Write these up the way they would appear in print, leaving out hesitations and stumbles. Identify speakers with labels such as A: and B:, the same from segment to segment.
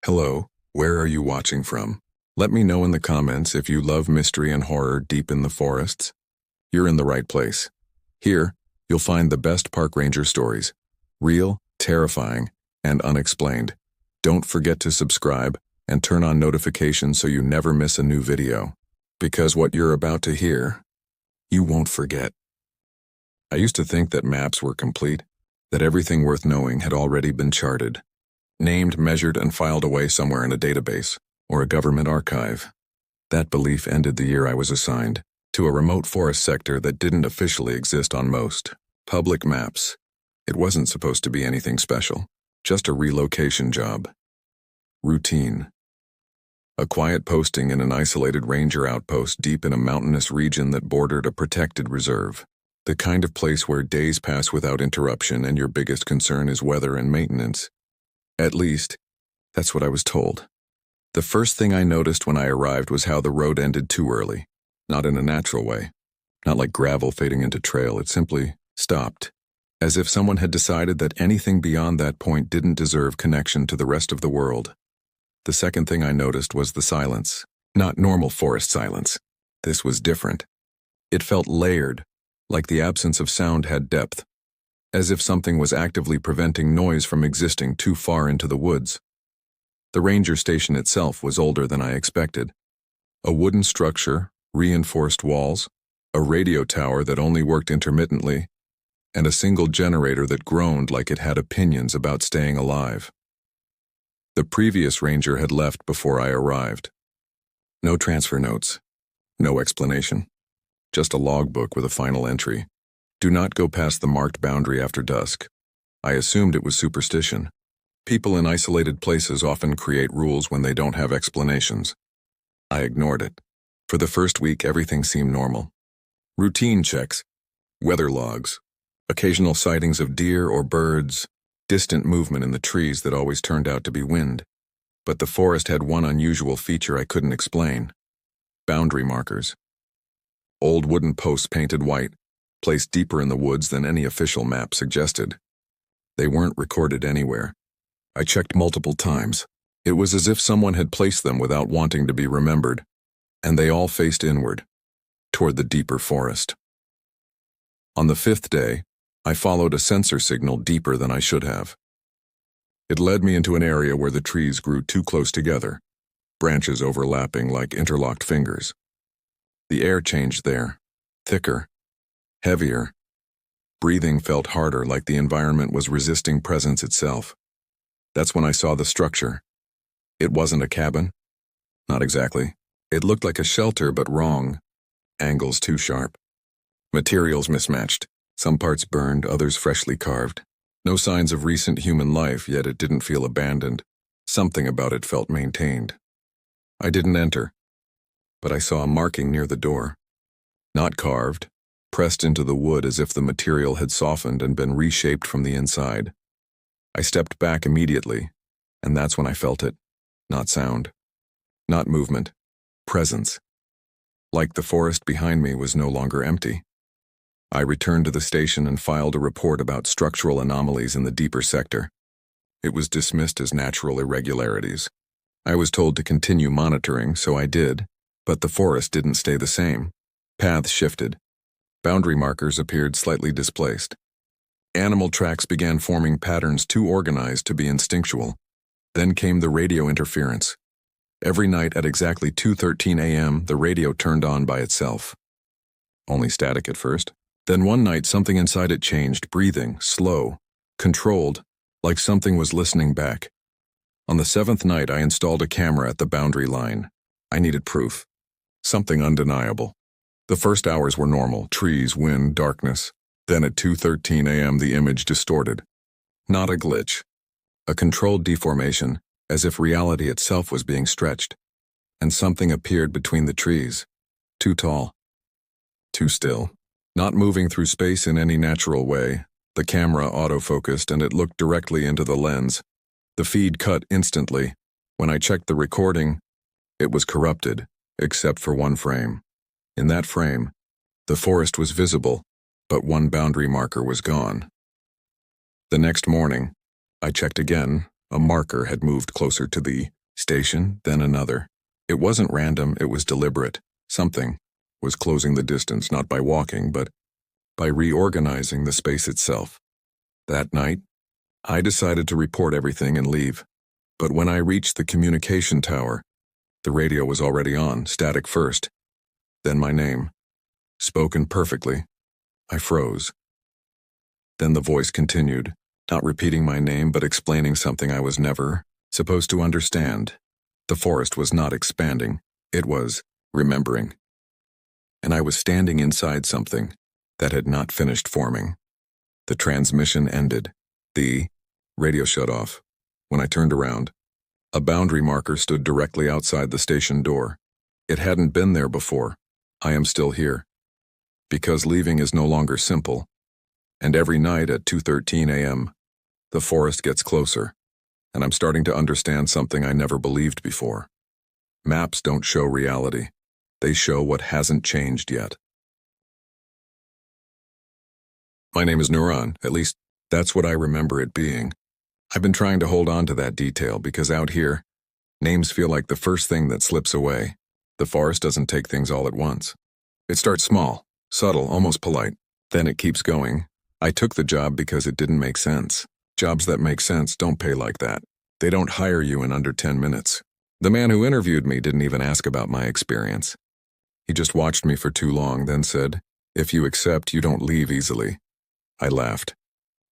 A: Hello, where are you watching from? Let me know in the comments if you love mystery and horror deep in the forests. You're in the right place. Here, you'll find the best park ranger stories. Real, terrifying, and unexplained. Don't forget to subscribe and turn on notifications so you never miss a new video. Because what you're about to hear, you won't forget. I used to think that maps were complete, that everything worth knowing had already been charted, named, measured, and filed away somewhere in a database or a government archive. That belief ended the year I was assigned to a remote forest sector that didn't officially exist on most public maps. It wasn't supposed to be anything special, just a relocation job. Routine. A quiet posting in an isolated ranger outpost deep in a mountainous region that bordered a protected reserve. The kind of place where days pass without interruption and your biggest concern is weather and maintenance. At least, that's what I was told. The first thing I noticed when I arrived was how the road ended too early. Not in a natural way. Not like gravel fading into trail, it simply stopped. As if someone had decided that anything beyond that point didn't deserve connection to the rest of the world. The second thing I noticed was the silence. Not normal forest silence. This was different. It felt layered, like the absence of sound had depth. As if something was actively preventing noise from existing too far into the woods. The ranger station itself was older than I expected. A wooden structure, reinforced walls, a radio tower that only worked intermittently, and a single generator that groaned like it had opinions about staying alive. The previous ranger had left before I arrived. No transfer notes, no explanation. Just a logbook with a final entry. Do not go past the marked boundary after dusk. I assumed it was superstition. People in isolated places often create rules when they don't have explanations. I ignored it. For the first week, everything seemed normal. Routine checks, weather logs, occasional sightings of deer or birds, distant movement in the trees that always turned out to be wind. But the forest had one unusual feature I couldn't explain. Boundary markers. Old wooden posts painted white, placed deeper in the woods than any official map suggested. They weren't recorded anywhere. I checked multiple times. It was as if someone had placed them without wanting to be remembered, and they all faced inward, toward the deeper forest. On the fifth day, I followed a sensor signal deeper than I should have. It led me into an area where the trees grew too close together, branches overlapping like interlocked fingers. The air changed there, thicker, heavier. Breathing felt harder, like the environment was resisting presence itself. That's when I saw the structure. It wasn't a cabin. Not exactly. It looked like a shelter, but wrong. Angles too sharp. Materials mismatched. Some parts burned, others freshly carved. No signs of recent human life, yet it didn't feel abandoned. Something about it felt maintained. I didn't enter, but I saw a marking near the door. Not carved, pressed into the wood as if the material had softened and been reshaped from the inside. I stepped back immediately, and that's when I felt it. Not sound. Not movement. Presence. Like the forest behind me was no longer empty. I returned to the station and filed a report about structural anomalies in the deeper sector. It was dismissed as natural irregularities. I was told to continue monitoring, so I did, but the forest didn't stay the same. Paths shifted. Boundary markers appeared slightly displaced. Animal tracks began forming patterns too organized to be instinctual. Then came the radio interference. Every night at exactly 2:13 a.m., the radio turned on by itself. Only static at first. Then one night something inside it changed, breathing, slow, controlled, like something was listening back. On the seventh night, I installed a camera at the boundary line. I needed proof. Something undeniable. The first hours were normal, trees, wind, darkness. Then at 2:13 a.m. the image distorted. Not a glitch. A controlled deformation, as if reality itself was being stretched. And something appeared between the trees. Too tall. Too still. Not moving through space in any natural way. The camera autofocused and it looked directly into the lens. The feed cut instantly. When I checked the recording, it was corrupted, except for one frame. In that frame, the forest was visible, but one boundary marker was gone. The next morning, I checked again. A marker had moved closer to the station, then another. It wasn't random, it was deliberate. Something was closing the distance, not by walking, but by reorganizing the space itself. That night, I decided to report everything and leave. But when I reached the communication tower, the radio was already on, static first. Then my name. Spoken perfectly. I froze. Then the voice continued, not repeating my name but explaining something I was never supposed to understand. The forest was not expanding. It was remembering. And I was standing inside something that had not finished forming. The transmission ended. The radio shut off. When I turned around, a boundary marker stood directly outside the station door. It hadn't been there before. I am still here. Because leaving is no longer simple. And every night at 2:13 a.m., the forest gets closer, and I'm starting to understand something I never believed before. Maps don't show reality. They show what hasn't changed yet. My name is Neuron, at least that's what I remember it being. I've been trying to hold on to that detail because out here, names feel like the first thing that slips away. The forest doesn't take things all at once. It starts small, subtle, almost polite. Then it keeps going. I took the job because it didn't make sense. Jobs that make sense don't pay like that. They don't hire you in under 10 minutes. The man who interviewed me didn't even ask about my experience. He just watched me for too long, then said, "If you accept, you don't leave easily." I laughed.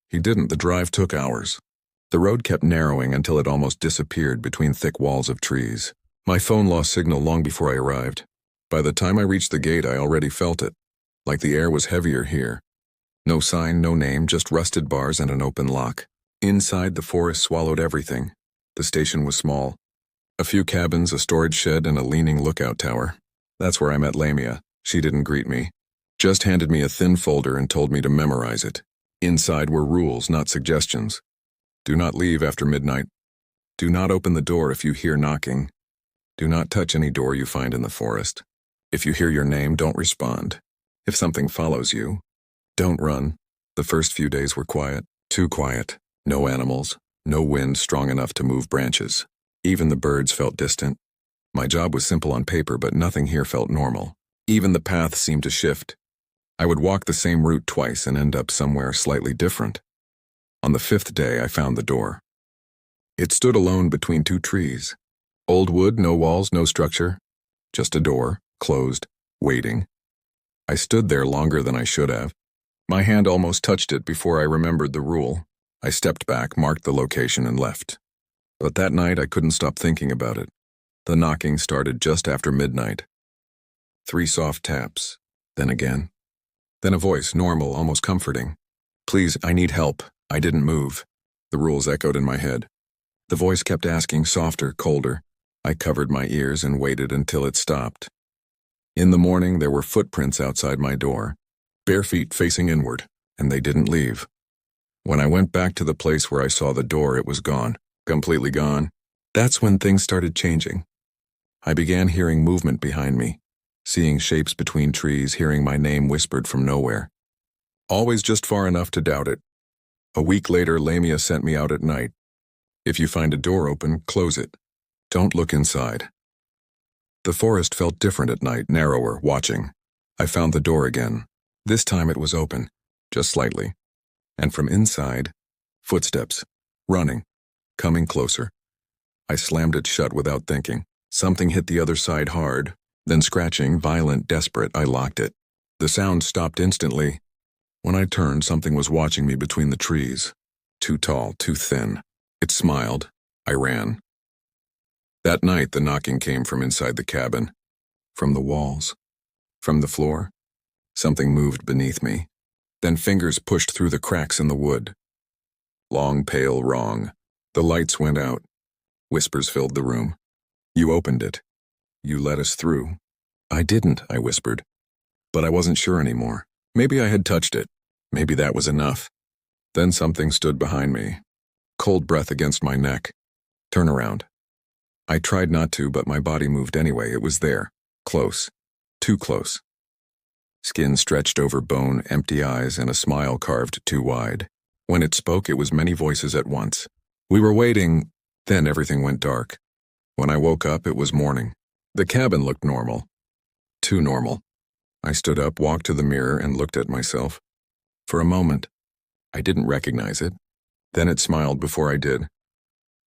A: He didn't. The drive took hours. The road kept narrowing until it almost disappeared between thick walls of trees. My phone lost signal long before I arrived. By the time I reached the gate, I already felt it. Like the air was heavier here. No sign, no name, just rusted bars and an open lock. Inside, the forest swallowed everything. The station was small. A few cabins, a storage shed, and a leaning lookout tower. That's where I met Lamia. She didn't greet me. Just handed me a thin folder and told me to memorize it. Inside were rules, not suggestions. Do not leave after midnight. Do not open the door if you hear knocking. Do not touch any door you find in the forest. If you hear your name, don't respond. If something follows you, don't run. The first few days were quiet. Too quiet. No animals. No wind strong enough to move branches. Even the birds felt distant. My job was simple on paper, but nothing here felt normal. Even the path seemed to shift. I would walk the same route twice and end up somewhere slightly different. On the 5th day, I found the door. It stood alone between two trees. Old wood, no walls, no structure. Just a door, closed, waiting. I stood there longer than I should have. My hand almost touched it before I remembered the rule. I stepped back, marked the location, and left. But that night, I couldn't stop thinking about it. The knocking started just after midnight. 3 soft taps, then again. Then a voice, normal, almost comforting. "Please, I need help. I didn't move." The rules echoed in my head. The voice kept asking, softer, colder. I covered my ears and waited until it stopped. In the morning, there were footprints outside my door, bare feet facing inward, and they didn't leave. When I went back to the place where I saw the door, it was gone, completely gone. That's when things started changing. I began hearing movement behind me, seeing shapes between trees, hearing my name whispered from nowhere. Always just far enough to doubt it. A week later, Lamia sent me out at night. If you find a door open, close it. Don't look inside. The forest felt different at night, narrower, watching. I found the door again. This time it was open, just slightly. And from inside, footsteps, running, coming closer. I slammed it shut without thinking. Something hit the other side hard, then scratching, violent, desperate, I locked it. The sound stopped instantly. When I turned, something was watching me between the trees. Too tall, too thin. It smiled. I ran. That night, the knocking came from inside the cabin, from the walls, from the floor. Something moved beneath me. Then fingers pushed through the cracks in the wood. Long, pale, wrong. The lights went out. Whispers filled the room. "You opened it. You let us through." "I didn't," I whispered. But I wasn't sure anymore. Maybe I had touched it. Maybe that was enough. Then something stood behind me. Cold breath against my neck. Turn around. I tried not to, but my body moved anyway. It was there. Close. Too close. Skin stretched over bone, empty eyes, and a smile carved too wide. When it spoke, it was many voices at once. We were waiting, then everything went dark. When I woke up, it was morning. The cabin looked normal. Too normal. I stood up, walked to the mirror, and looked at myself. For a moment, I didn't recognize it. Then it smiled before I did.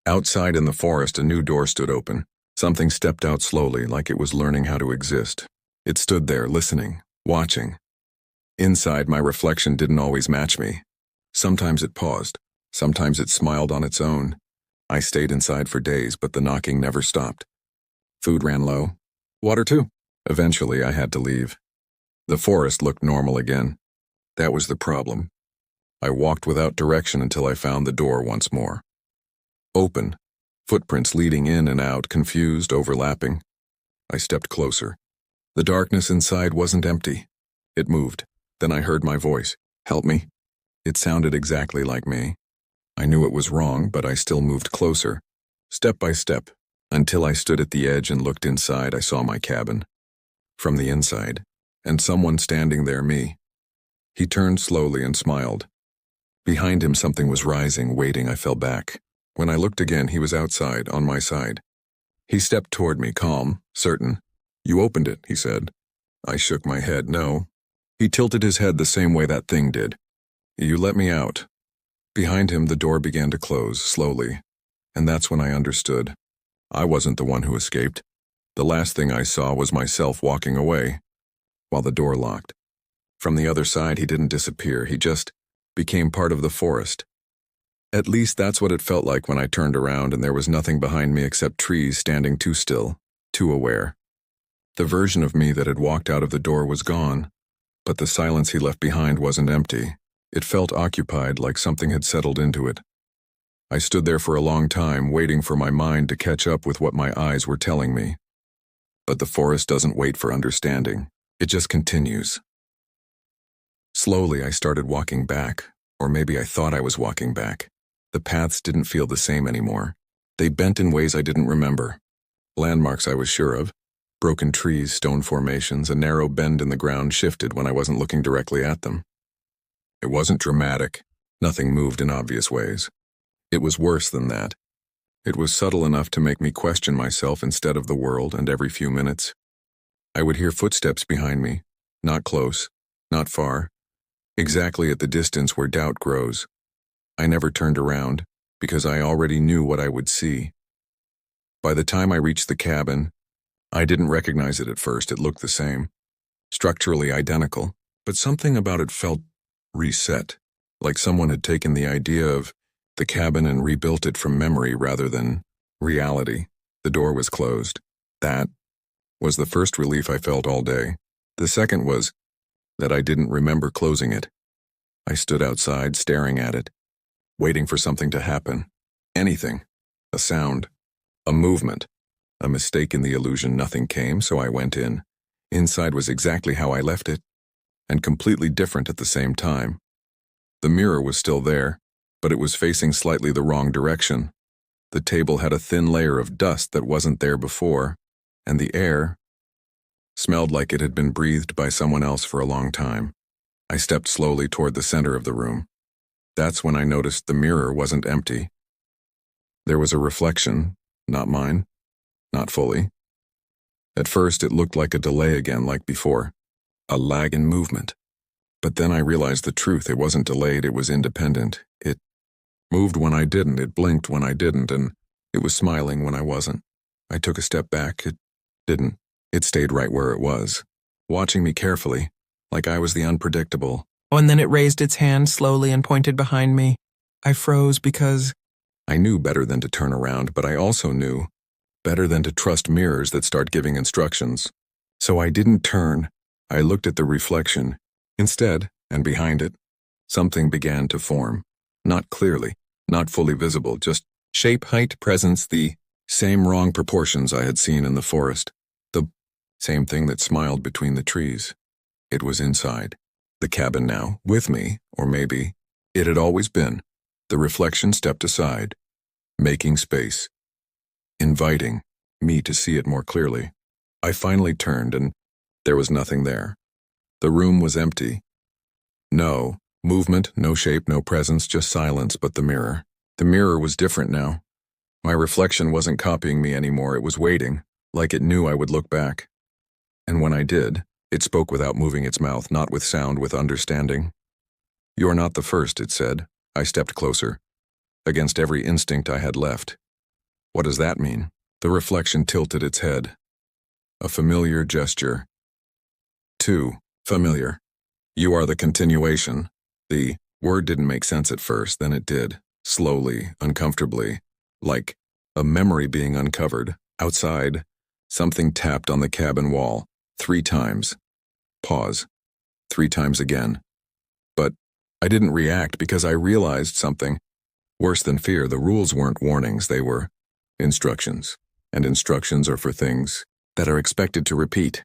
A: Outside in the forest, a new door stood open. Something stepped out slowly, like it was learning how to exist. It stood there, listening, watching. Inside, my reflection didn't always match me. Sometimes it paused. Sometimes it smiled on its own. I stayed inside for days, but the knocking never stopped. Food ran low. Water too. Eventually, I had to leave. The forest looked normal again. That was the problem. I walked without direction until I found the door once more. Open. Footprints leading in and out, confused, overlapping. I stepped closer. The darkness inside wasn't empty. It moved. Then I heard my voice. Help me. It sounded exactly like me. I knew it was wrong, but I still moved closer, step by step, until I stood at the edge and looked inside. I saw my cabin. From the inside, and someone standing there, me. He turned slowly and smiled. Behind him something was rising, waiting. I fell back. When I looked again, he was outside, on my side. He stepped toward me, calm, certain. You opened it, he said. I shook my head, no. He tilted his head the same way that thing did. You let me out. Behind him, the door began to close, slowly. And that's when I understood. I wasn't the one who escaped. The last thing I saw was myself walking away, while the door locked. From the other side, he didn't disappear. He just became part of the forest. At least that's what it felt like when I turned around and there was nothing behind me except trees standing too still, too aware. The version of me that had walked out of the door was gone, but the silence he left behind wasn't empty. It felt occupied, like something had settled into it. I stood there for a long time, waiting for my mind to catch up with what my eyes were telling me. But the forest doesn't wait for understanding. It just continues. Slowly, I started walking back, or maybe I thought I was walking back. The paths didn't feel the same anymore. They bent in ways I didn't remember. Landmarks I was sure of. Broken trees, stone formations, a narrow bend in the ground shifted when I wasn't looking directly at them. It wasn't dramatic. Nothing moved in obvious ways. It was worse than that. It was subtle enough to make me question myself instead of the world, and every few minutes, I would hear footsteps behind me, not close, not far, exactly at the distance where doubt grows. I never turned around, because I already knew what I would see. By the time I reached the cabin, I didn't recognize it at first. It looked the same, structurally identical, but something about it felt reset, like someone had taken the idea of the cabin and rebuilt it from memory rather than reality. The door was closed. That was the first relief I felt all day. The second was that I didn't remember closing it. I stood outside, staring at it, waiting for something to happen. Anything. A sound. A movement. A mistake in the illusion. Nothing came, so I went in. Inside was exactly how I left it, and completely different at the same time. The mirror was still there, but it was facing slightly the wrong direction. The table had a thin layer of dust that wasn't there before, and the air smelled like it had been breathed by someone else for a long time. I stepped slowly toward the center of the room. That's when I noticed the mirror wasn't empty. There was a reflection, not mine, not fully. At first, it looked like a delay again, like before. A lag in movement. But then I realized the truth. It wasn't delayed, it was independent. It moved when I didn't, it blinked when I didn't, and it was smiling when I wasn't. I took a step back. It didn't. It stayed right where it was, watching me carefully, like I was the unpredictable.
B: Oh, and then it raised its hand slowly and pointed behind me. I froze because
A: I knew better than to turn around, but I also knew better than to trust mirrors that start giving instructions. So I didn't turn. I looked at the reflection. Instead, and behind it, something began to form. Not clearly, not fully visible, just shape, height, presence, the same wrong proportions I had seen in the forest. The same thing that smiled between the trees. It was inside. The cabin now, with me, or maybe it had always been. The reflection stepped aside, making space, inviting me to see it more clearly. I finally turned, and there was nothing there. The room was empty. No movement, no shape, no presence, just silence, but the mirror. The mirror was different now. My reflection wasn't copying me anymore, it was waiting, like it knew I would look back. And when I did, it spoke without moving its mouth, not with sound, with understanding. "You're not the first," it said. I stepped closer. Against every instinct I had left. "What does that mean?" The reflection tilted its head. A familiar gesture. Too familiar. "You are the continuation." The word didn't make sense at first, then it did, slowly, uncomfortably, like a memory being uncovered. Outside, something tapped on the cabin wall, 3 times. Pause. 3 times again. But I didn't react because I realized something. Worse than fear, the rules weren't warnings, they were instructions. And instructions are for things that are expected to repeat.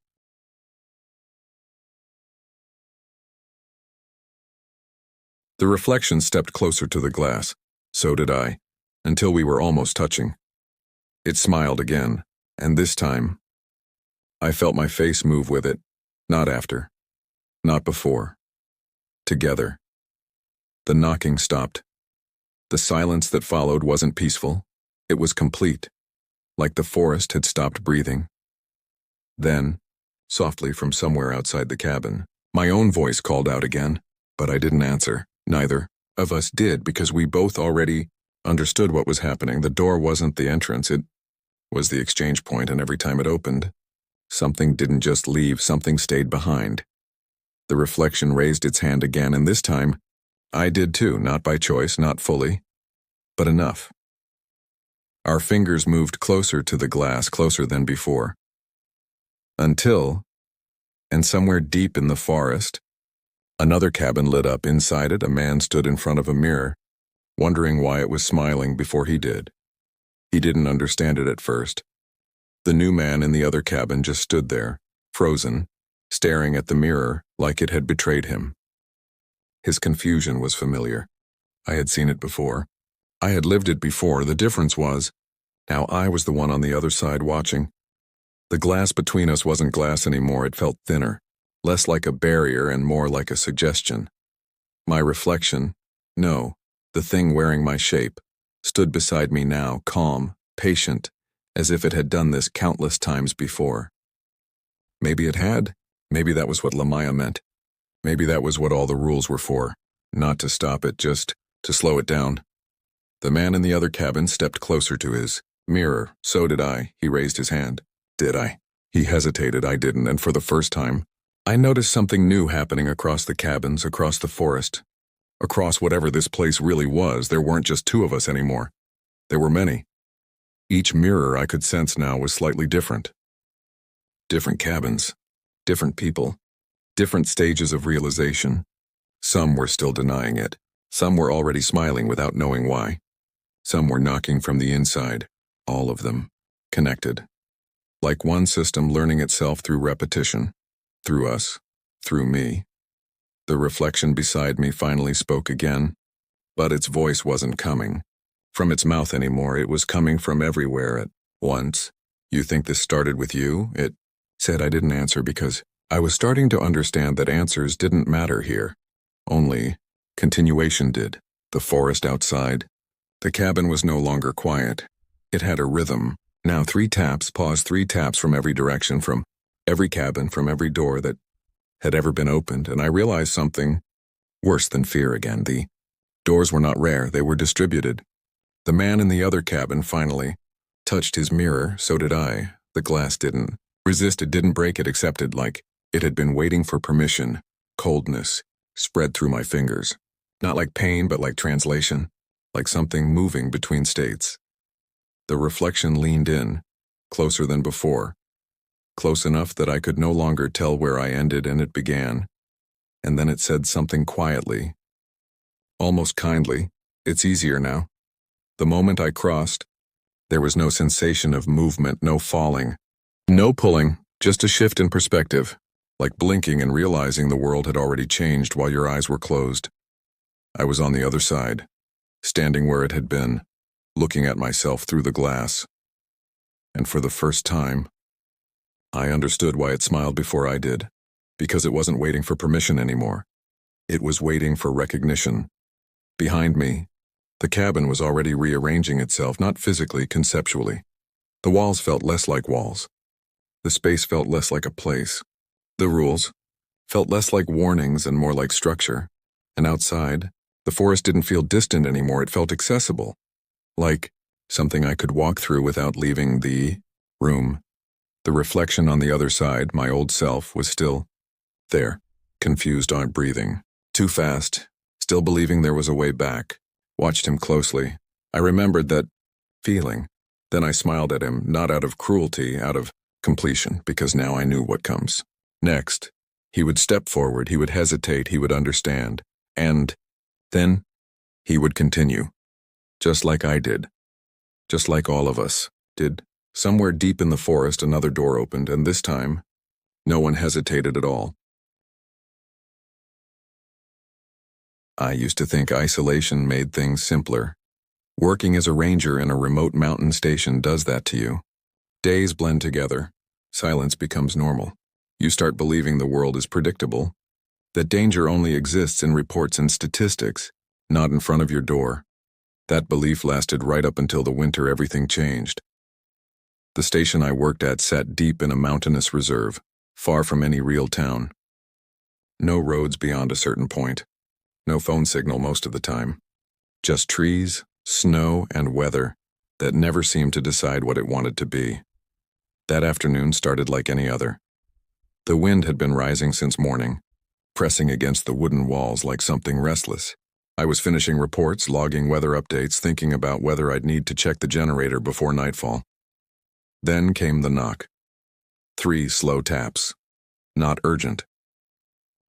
A: The reflection stepped closer to the glass. So did I, until we were almost touching. It smiled again, and this time, I felt my face move with it. Not after. Not before. Together. The knocking stopped. The silence that followed wasn't peaceful. It was complete, like the forest had stopped breathing. Then, softly from somewhere outside the cabin, my own voice called out again, but I didn't answer. Neither of us did, because we both already understood what was happening. The door wasn't the entrance, it was the exchange point, and every time it opened, something didn't just leave, something stayed behind. The reflection raised its hand again, and this time, I did too, not by choice, not fully, but enough. Our fingers moved closer to the glass, closer than before. Until, and somewhere deep in the forest, another cabin lit up. Inside it, a man stood in front of a mirror, wondering why it was smiling before he did. He didn't understand it at first. The new man in the other cabin just stood there, frozen, staring at the mirror like it had betrayed him. His confusion was familiar. I had seen it before. I had lived it before. The difference was, now I was the one on the other side watching. The glass between us wasn't glass anymore. It felt thinner, less like a barrier and more like a suggestion. My reflection, no, the thing wearing my shape, stood beside me now, calm, patient, as if it had done this countless times before. Maybe it had. Maybe that was what Lamaya meant. Maybe that was what all the rules were for. Not to stop it, just to slow it down. The man in the other cabin stepped closer to his mirror. So did I. He raised his hand. Did I? He hesitated. I didn't, and for the first time, I noticed something new happening across the cabins, across the forest. Across whatever this place really was, there weren't just 2 of us anymore. There were many. Each mirror I could sense now was slightly different. Different cabins, different people, different stages of realization. Some were still denying it. Some were already smiling without knowing why. Some were knocking from the inside, all of them, connected. Like one system learning itself through repetition, through us, through me. The reflection beside me finally spoke again, but its voice wasn't coming from its mouth anymore. It was coming from everywhere at once. "You think this started with you?" It said. I didn't answer because I was starting to understand that answers didn't matter here. Only continuation did. The forest outside. The cabin was no longer quiet. It had a rhythm. Now 3 taps, pause, 3 taps from every direction, from every cabin, from every door that had ever been opened, and I realized something worse than fear again. The doors were not rare, they were distributed. The man in the other cabin finally touched his mirror, so did I. The glass didn't resist, it didn't break, it accepted, like it had been waiting for permission. Coldness spread through my fingers. Not like pain, but like translation, like something moving between states. The reflection leaned in, closer than before, close enough that I could no longer tell where I ended and it began, and then it said something quietly, almost kindly. "It's easier now." The moment I crossed, there was no sensation of movement, no falling, no pulling, just a shift in perspective, like blinking and realizing the world had already changed while your eyes were closed. I was on the other side, standing where it had been, looking at myself through the glass. And for the first time, I understood why it smiled before I did, because it wasn't waiting for permission anymore. It was waiting for recognition. Behind me, The cabin was already rearranging itself, not physically, conceptually. The walls felt less like walls. The space felt less like a place. The rules felt less like warnings and more like structure. And outside, the forest didn't feel distant anymore, it felt accessible. Like something I could walk through without leaving the room. The reflection on the other side, my old self, was still there, confused on breathing. Too fast, still believing there was a way back. Watched him closely. I remembered that feeling. Then I smiled at him, not out of cruelty, out of completion, because now I knew what comes next. He would step forward, he would hesitate, he would understand. And then he would continue. Just like I did. Just like all of us did. Somewhere deep in the forest, another door opened, and this time, no one hesitated at all. I used to think isolation made things simpler. Working as a ranger in a remote mountain station does that to you. Days blend together. Silence becomes normal. You start believing the world is predictable, that danger only exists in reports and statistics, not in front of your door. That belief lasted right up until the winter everything changed. The station I worked at sat deep in a mountainous reserve, far from any real town. No roads beyond a certain point. No phone signal most of the time. Just trees, snow, and weather that never seemed to decide what it wanted to be. That afternoon started like any other. The wind had been rising since morning, pressing against the wooden walls like something restless. I was finishing reports, logging weather updates, thinking about whether I'd need to check the generator before nightfall. Then came the knock. 3 slow taps. Not urgent.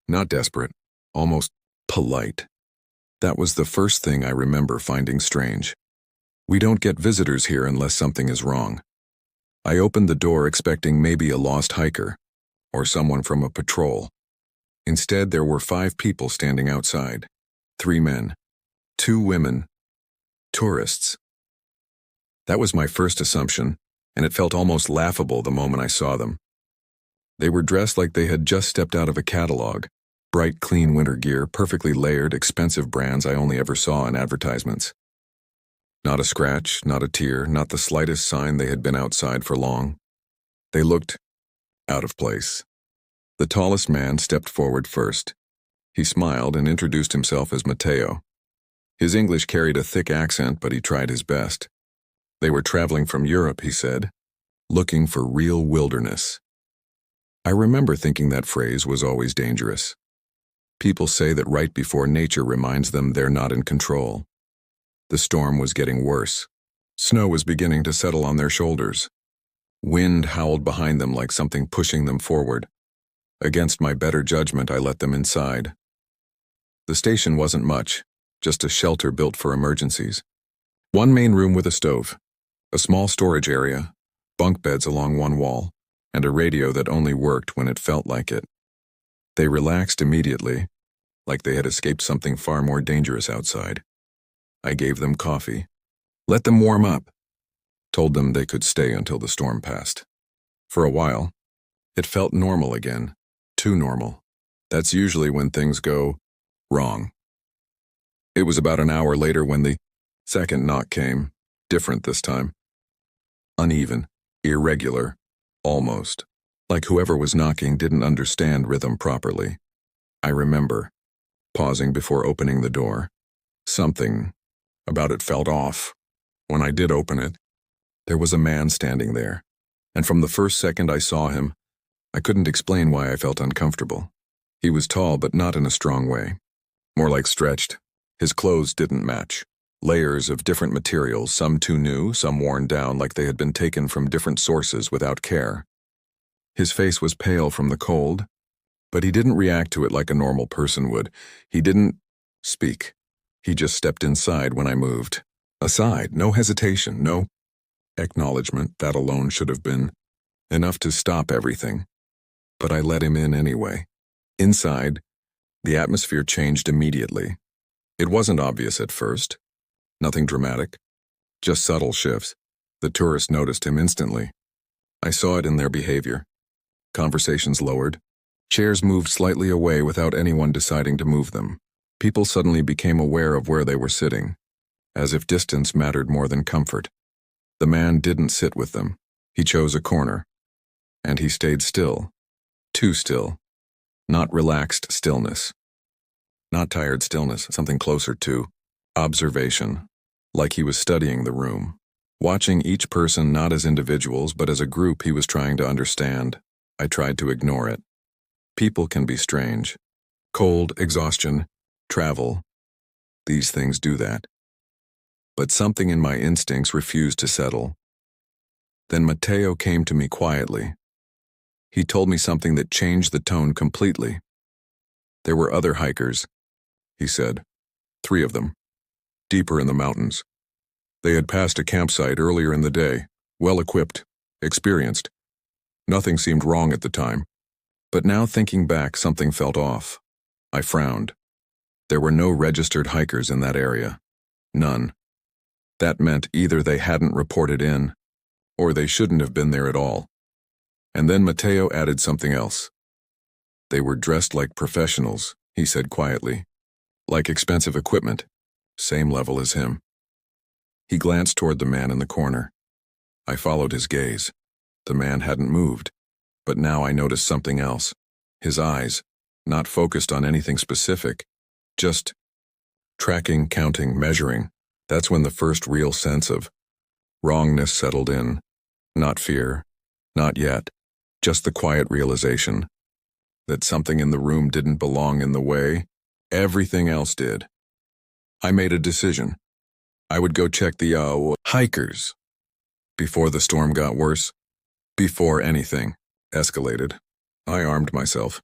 A: Not desperate. Almost polite. That was the first thing I remember finding strange. We don't get visitors here unless something is wrong. I opened the door expecting maybe a lost hiker, or someone from a patrol. Instead, there were 5 people standing outside. 3 men, 2 women, tourists. That was my first assumption, and it felt almost laughable the moment I saw them. They were dressed like they had just stepped out of a catalog. Bright, clean winter gear, perfectly layered, expensive brands I only ever saw in advertisements. Not a scratch, not a tear, not the slightest sign they had been outside for long. They looked out of place. The tallest man stepped forward first. He smiled and introduced himself as Mateo. His English carried a thick accent, but he tried his best. They were traveling from Europe, he said, looking for real wilderness. I remember thinking that phrase was always dangerous. People say that right before nature reminds them they're not in control. The storm was getting worse. Snow was beginning to settle on their shoulders. Wind howled behind them like something pushing them forward. Against my better judgment, I let them inside. The station wasn't much, just a shelter built for emergencies. 1 main room with a stove, a small storage area, bunk beds along one wall, and a radio that only worked when it felt like it. They relaxed immediately, like they had escaped something far more dangerous outside. I gave them coffee, let them warm up, told them they could stay until the storm passed. For a while, it felt normal again, too normal. That's usually when things go wrong. It was about an hour later when the second knock came, different this time. Uneven, irregular, almost. Like whoever was knocking didn't understand rhythm properly. I remember pausing before opening the door. Something about it felt off. When I did open it, there was a man standing there, and from the first second I saw him, I couldn't explain why I felt uncomfortable. He was tall, but not in a strong way. More like stretched. His clothes didn't match. Layers of different materials, some too new, some worn down like they had been taken from different sources without care. His face was pale from the cold, but he didn't react to it like a normal person would. He didn't speak. He just stepped inside when I moved. Aside, no hesitation, no acknowledgement. That alone should have been enough to stop everything. But I let him in anyway. Inside, the atmosphere changed immediately. It wasn't obvious at first. Nothing dramatic. Just subtle shifts. The tourists noticed him instantly. I saw it in their behavior. Conversations lowered. Chairs moved slightly away without anyone deciding to move them. People suddenly became aware of where they were sitting. as if distance mattered more than comfort. The man didn't sit with them. He chose a corner. And he stayed still. Too still. Not relaxed stillness. Not tired stillness, something closer to observation, like he was studying the room, watching each person not as individuals but as a group he was trying to understand. I tried to ignore it. People can be strange. Cold, exhaustion, travel. These things do that. But something in my instincts refused to settle. Then Matteo came to me quietly. He told me something that changed the tone completely. There were other hikers, he said. 3 of them. Deeper in the mountains. They had passed a campsite earlier in the day, well-equipped, experienced. Nothing seemed wrong at the time. But now thinking back, something felt off. I frowned. There were no registered hikers in that area. None. That meant either they hadn't reported in, or they shouldn't have been there at all. And then Matteo added something else. They were dressed like professionals, he said quietly. Like expensive equipment. Same level as him. He glanced toward the man in the corner. I followed his gaze. The man hadn't moved. But now I noticed something else. His eyes, not focused on anything specific, just tracking, counting, measuring. That's when the first real sense of wrongness settled in. Not fear, not yet, just the quiet realization that something in the room didn't belong in the way everything else did. I made a decision. I would go check the hikers before the storm got worse, before anything escalated. I armed myself,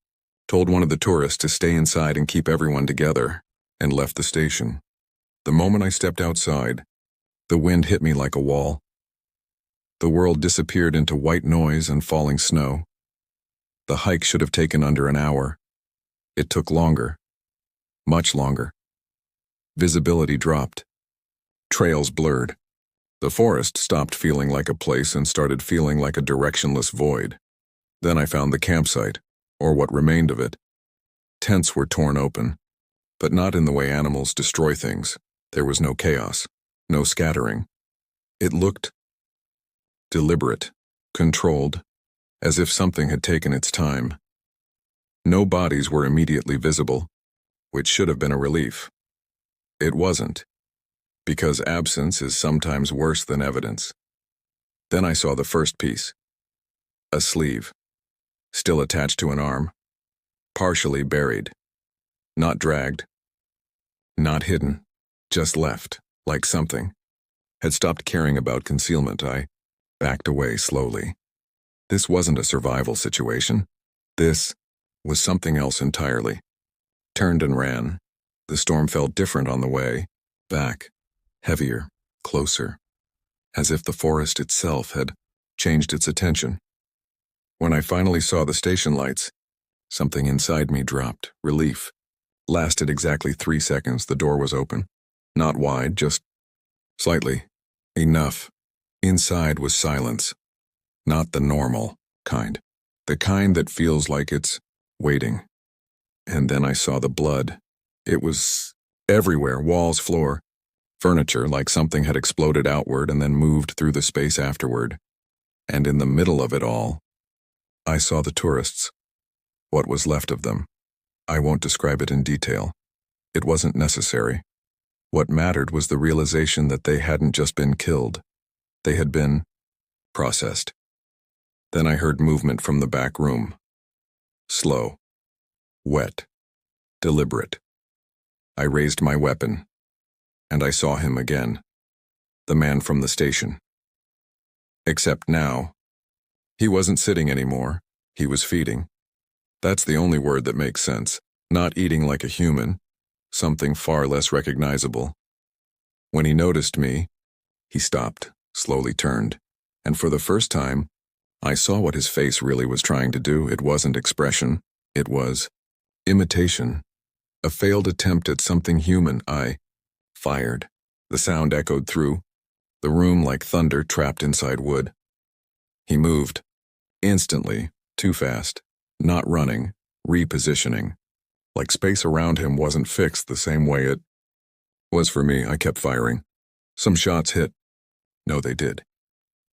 A: told one of the tourists to stay inside and keep everyone together, and left the station. The moment I stepped outside, the wind hit me like a wall. The world disappeared into white noise and falling snow. The hike should have taken under an hour. It took longer. Much longer. Visibility dropped. Trails blurred. The forest stopped feeling like a place and started feeling like a directionless void. Then I found the campsite, or what remained of it. Tents were torn open, but not in the way animals destroy things. There was no chaos, no scattering. It looked deliberate, controlled, as if something had taken its time. No bodies were immediately visible, which should have been a relief. It wasn't, because absence is sometimes worse than evidence. Then I saw the first piece. A sleeve, still attached to an arm, partially buried, not dragged, not hidden, just left, like something had stopped caring about concealment. I backed away slowly. This wasn't a survival situation. This was something else entirely. Turned and ran. The storm felt different on the way, back, heavier, closer, as if the forest itself had changed its attention. When I finally saw the station lights, something inside me dropped. Relief. Lasted exactly 3 seconds. The door was open. Not wide, just slightly. Enough. Inside was silence. Not the normal kind. The kind that feels like it's waiting. And then I saw the blood. It was everywhere, walls, floor, furniture, like something had exploded outward and then moved through the space afterward. And in the middle of it all, I saw the tourists. What was left of them. I won't describe it in detail. It wasn't necessary. What mattered was the realization that they hadn't just been killed. They had been processed. Then I heard movement from the back room. Slow. Wet. Deliberate. I raised my weapon, and I saw him again. The man from the station. Except now, he wasn't sitting anymore. He was feeding. That's the only word that makes sense. Not eating like a human. Something far less recognizable. When he noticed me, he stopped, slowly turned, and for the first time, I saw what his face really was trying to do. It wasn't expression. It was imitation. A failed attempt at something human. I fired. The sound echoed through the room like thunder trapped inside wood. He moved. Instantly. Too fast. Not running. Repositioning. Like space around him wasn't fixed the same way it was for me. I kept firing. Some shots hit. No, they did.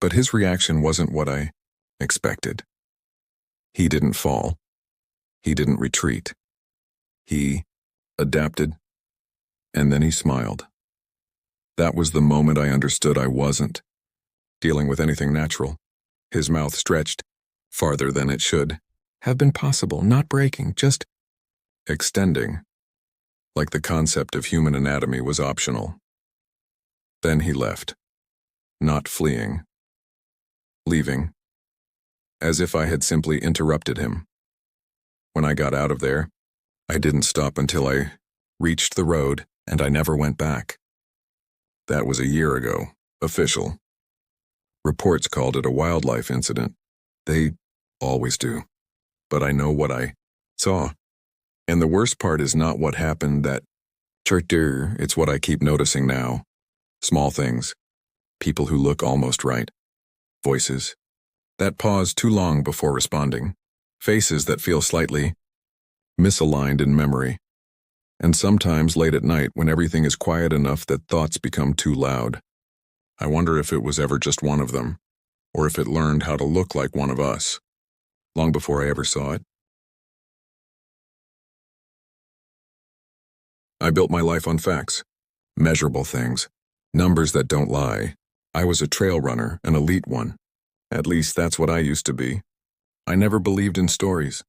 A: But his reaction wasn't what I expected. He didn't fall. He didn't retreat. He adapted, and then he smiled. That was the moment I understood I wasn't dealing with anything natural. His mouth stretched farther than it should have been possible, not breaking, just extending, like the concept of human anatomy was optional. Then he left, not fleeing, leaving, as if I had simply interrupted him. When I got out of there, I didn't stop until I reached the road, and I never went back. That was a year ago, official. Reports called it a wildlife incident. They always do. But I know what I saw. And the worst part is not what happened that it's what I keep noticing now. Small things. People who look almost right. Voices that pause too long before responding. Faces that feel slightly misaligned in memory. And sometimes late at night when everything is quiet enough that thoughts become too loud. I wonder if it was ever just one of them, or if it learned how to look like one of us, long before I ever saw it. I built my life on facts, measurable things, numbers that don't lie. I was a trail runner, an elite one. At least that's what I used to be. I never believed in stories.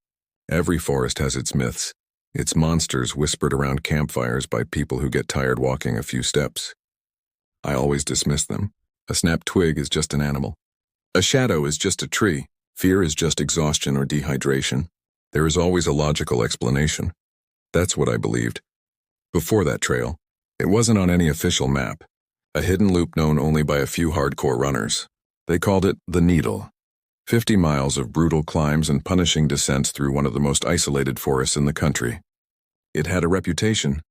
A: Every forest has its myths, its monsters whispered around campfires by people who get tired walking a few steps. I always dismissed them. A snapped twig is just an animal. A shadow is just a tree. Fear is just exhaustion or dehydration. There is always a logical explanation. That's what I believed. Before that trail, it wasn't on any official map. A hidden loop known only by a few hardcore runners. They called it the Needle. 50 miles of brutal climbs and punishing descents through one of the most isolated forests in the country. It had a reputation,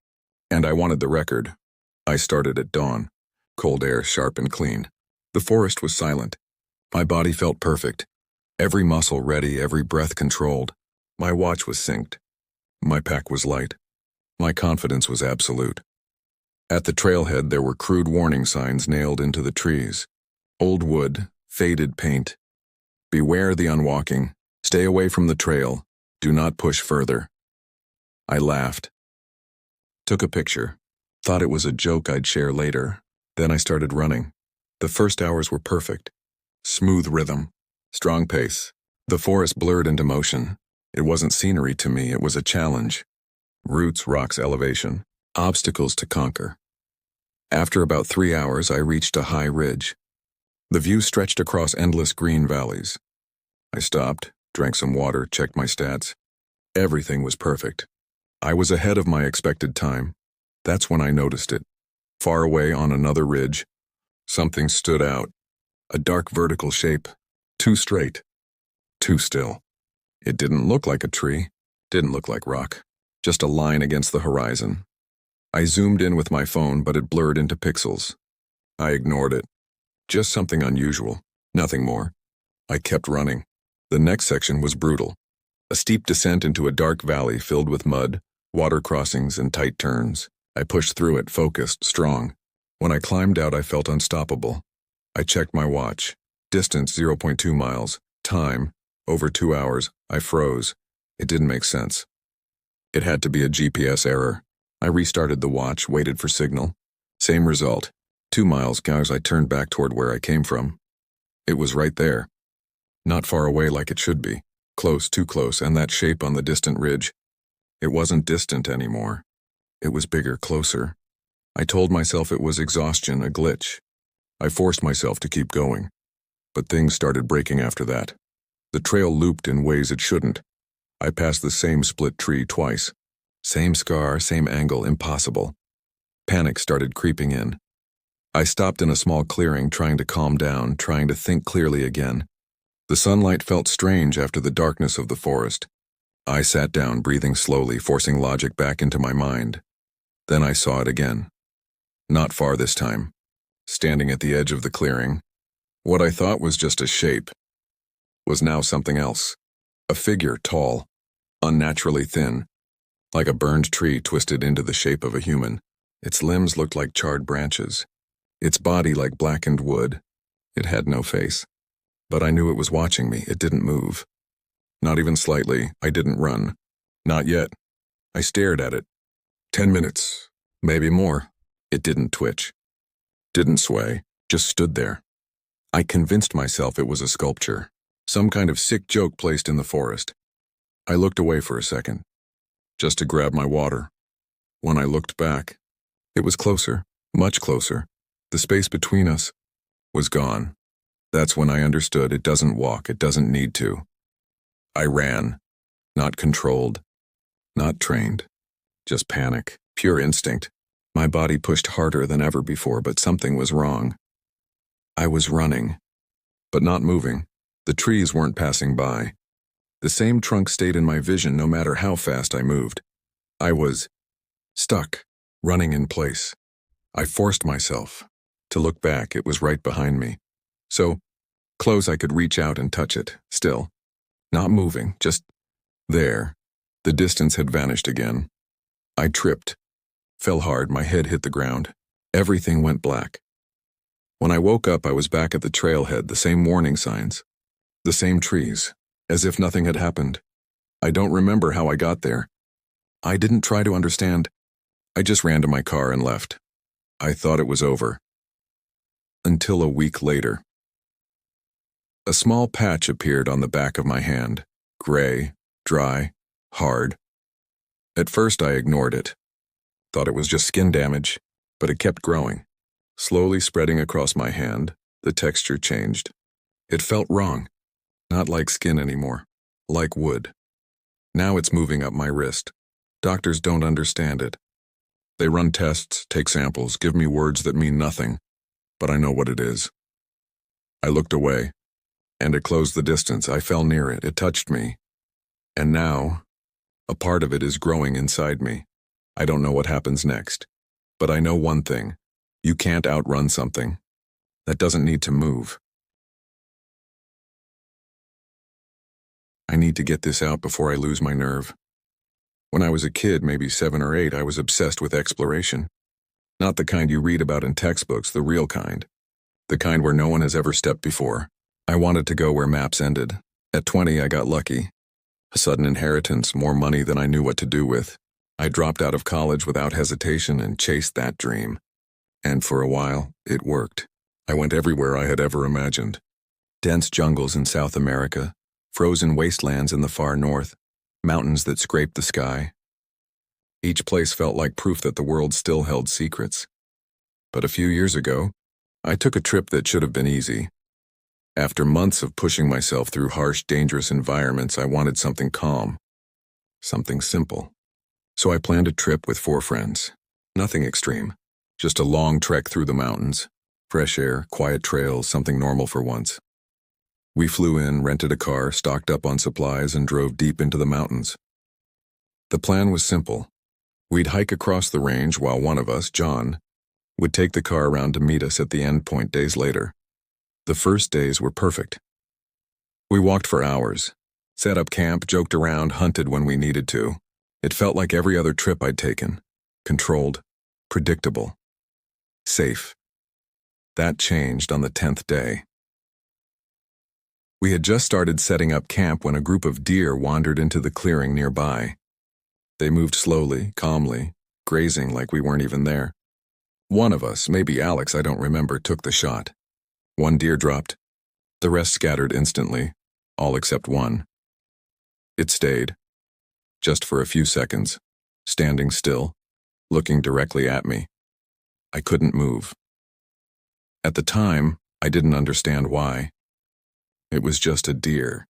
A: and I wanted the record. I started at dawn. Cold air, sharp and clean. The forest was silent. My body felt perfect. Every muscle ready, every breath controlled. My watch was synced. My pack was light. My confidence was absolute. At the trailhead, there were crude warning signs nailed into the trees. Old wood, faded paint. Beware the unwalking. Stay away from the trail. Do not push further. I laughed. Took a picture. Thought it was a joke I'd share later. Then I started running. The first hours were perfect. Smooth rhythm. Strong pace. The forest blurred into motion. It wasn't scenery to me, it was a challenge. Roots, rocks, elevation. Obstacles to conquer. After about 3 hours, I reached a high ridge. The view stretched across endless green valleys. I stopped, drank some water, checked my stats. Everything was perfect. I was ahead of my expected time. That's when I noticed it. Far away on another ridge, something stood out. A dark vertical shape. Too straight. Too still. It didn't look like a tree. Didn't look like rock. Just a line against the horizon. I zoomed in with my phone, but it blurred into pixels. I ignored it. Just something unusual. Nothing more. I kept running. The next section was brutal. A steep descent into a dark valley filled with mud, water crossings, and tight turns. I pushed through it, focused, strong. When I climbed out, I felt unstoppable. I checked my watch. Distance 0.2 miles. Time, over 2 hours. I froze. It didn't make sense. It had to be a GPS error. I restarted the watch, waited for signal. Same result. 2 miles, guys. I turned back toward where I came from. It was right there. Not far away like it should be. Close, too close, and that shape on the distant ridge. It wasn't distant anymore. It was bigger, closer. I told myself it was exhaustion, a glitch. I forced myself to keep going. But things started breaking after that. The trail looped in ways it shouldn't. I passed the same split tree twice. Same scar, same angle, impossible. Panic started creeping in. I stopped in a small clearing, trying to calm down, trying to think clearly again. The sunlight felt strange after the darkness of the forest. I sat down, breathing slowly, forcing logic back into my mind. Then I saw it again. Not far this time. Standing at the edge of the clearing. What I thought was just a shape was now something else. A figure, tall, unnaturally thin, like a burned tree twisted into the shape of a human. Its limbs looked like charred branches. its body like blackened wood. It had no face. But I knew it was watching me. It didn't move. Not even slightly. I didn't run. Not yet. I stared at it. 10 minutes. Maybe more. It didn't twitch. Didn't sway. Just stood there. I convinced myself it was a sculpture. Some kind of sick joke placed in the forest. I looked away for a second, just to grab my water. When I looked back, it was closer, much closer. The space between us was gone. That's when I understood it doesn't walk, it doesn't need to. I ran, not controlled, not trained, just panic, pure instinct. My body pushed harder than ever before, but something was wrong. I was running, but not moving. The trees weren't passing by. The same trunk stayed in my vision no matter how fast I moved. I was stuck, running in place. I forced myself to look back. It was right behind me. So close I could reach out and touch it, still. Not moving, just there. The distance had vanished again. I tripped, fell hard, my head hit the ground. Everything went black. When I woke up, I was back at the trailhead, the same warning signs, the same trees, as if nothing had happened. I don't remember how I got there. I didn't try to understand. I just ran to my car and left. I thought it was over. Until a week later. A small patch appeared on the back of my hand, gray, dry, hard. At first I ignored it. Thought it was just skin damage, but it kept growing. Slowly spreading across my hand, the texture changed. It felt wrong. Not like skin anymore. Like wood. Now it's moving up my wrist. Doctors don't understand it. They run tests, take samples, give me words that mean nothing. But I know what it is. I looked away, and it closed the distance. I fell near it. It touched me. And now, a part of it is growing inside me. I don't know what happens next. But I know one thing. You can't outrun something that doesn't need to move. I need to get this out before I lose my nerve. When I was a kid, maybe 7 or 8, I was obsessed with exploration. Not the kind you read about in textbooks, the real kind. The kind where no one has ever stepped before. I wanted to go where maps ended. At 20, I got lucky. A sudden inheritance, more money than I knew what to do with. I dropped out of college without hesitation and chased that dream. And for a while, it worked. I went everywhere I had ever imagined. Dense jungles in South America, frozen wastelands in the far north, mountains that scraped the sky. Each place felt like proof that the world still held secrets. But a few years ago, I took a trip that should have been easy. After months of pushing myself through harsh, dangerous environments, I wanted something calm, something simple. So I planned a trip with 4 friends. Nothing extreme. Just a long trek through the mountains. Fresh air, quiet trails, something normal for once. We flew in, rented a car, stocked up on supplies, and drove deep into the mountains. The plan was simple. We'd hike across the range while one of us, John, would take the car around to meet us at the end point days later. The first days were perfect. We walked for hours, set up camp, joked around, hunted when we needed to. It felt like every other trip I'd taken. Controlled, predictable, safe. That changed on the 10th day. We had just started setting up camp when a group of deer wandered into the clearing nearby. They moved slowly, calmly, grazing like we weren't even there. One of us, maybe Alex, I don't remember, took the shot. One deer dropped. The rest scattered instantly, all except one. It stayed, just for a few seconds, standing still, looking directly at me. I couldn't move. At the time, I didn't understand why. It was just a deer,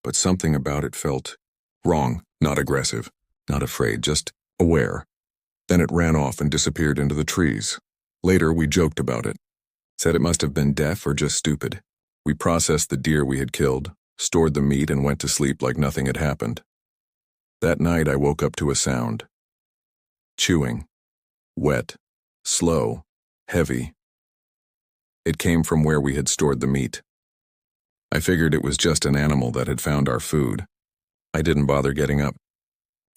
A: but something about it felt wrong, not aggressive, not afraid, just aware. Then it ran off and disappeared into the trees. Later, we joked about it, said it must have been deaf or just stupid. We processed the deer we had killed, stored the meat, and went to sleep like nothing had happened. That night, I woke up to a sound. Chewing. Wet. Slow. Heavy. It came from where we had stored the meat. I figured it was just an animal that had found our food. I didn't bother getting up.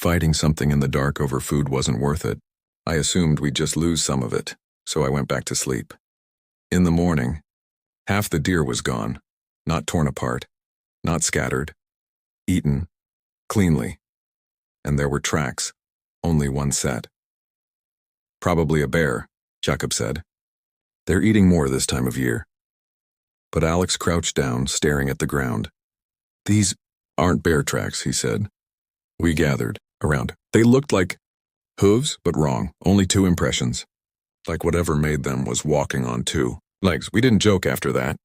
A: Fighting something in the dark over food wasn't worth it. I assumed we'd just lose some of it, so I went back to sleep. In the morning, half the deer was gone, not torn apart, not scattered, eaten, cleanly. And there were tracks, only one set. Probably a bear, Jacob said. They're eating more this time of year. But Alex crouched down, staring at the ground. These aren't bear tracks, he said. We gathered around. They looked like hooves, but wrong. Only two impressions. Like whatever made them was walking on two legs. We didn't joke after that.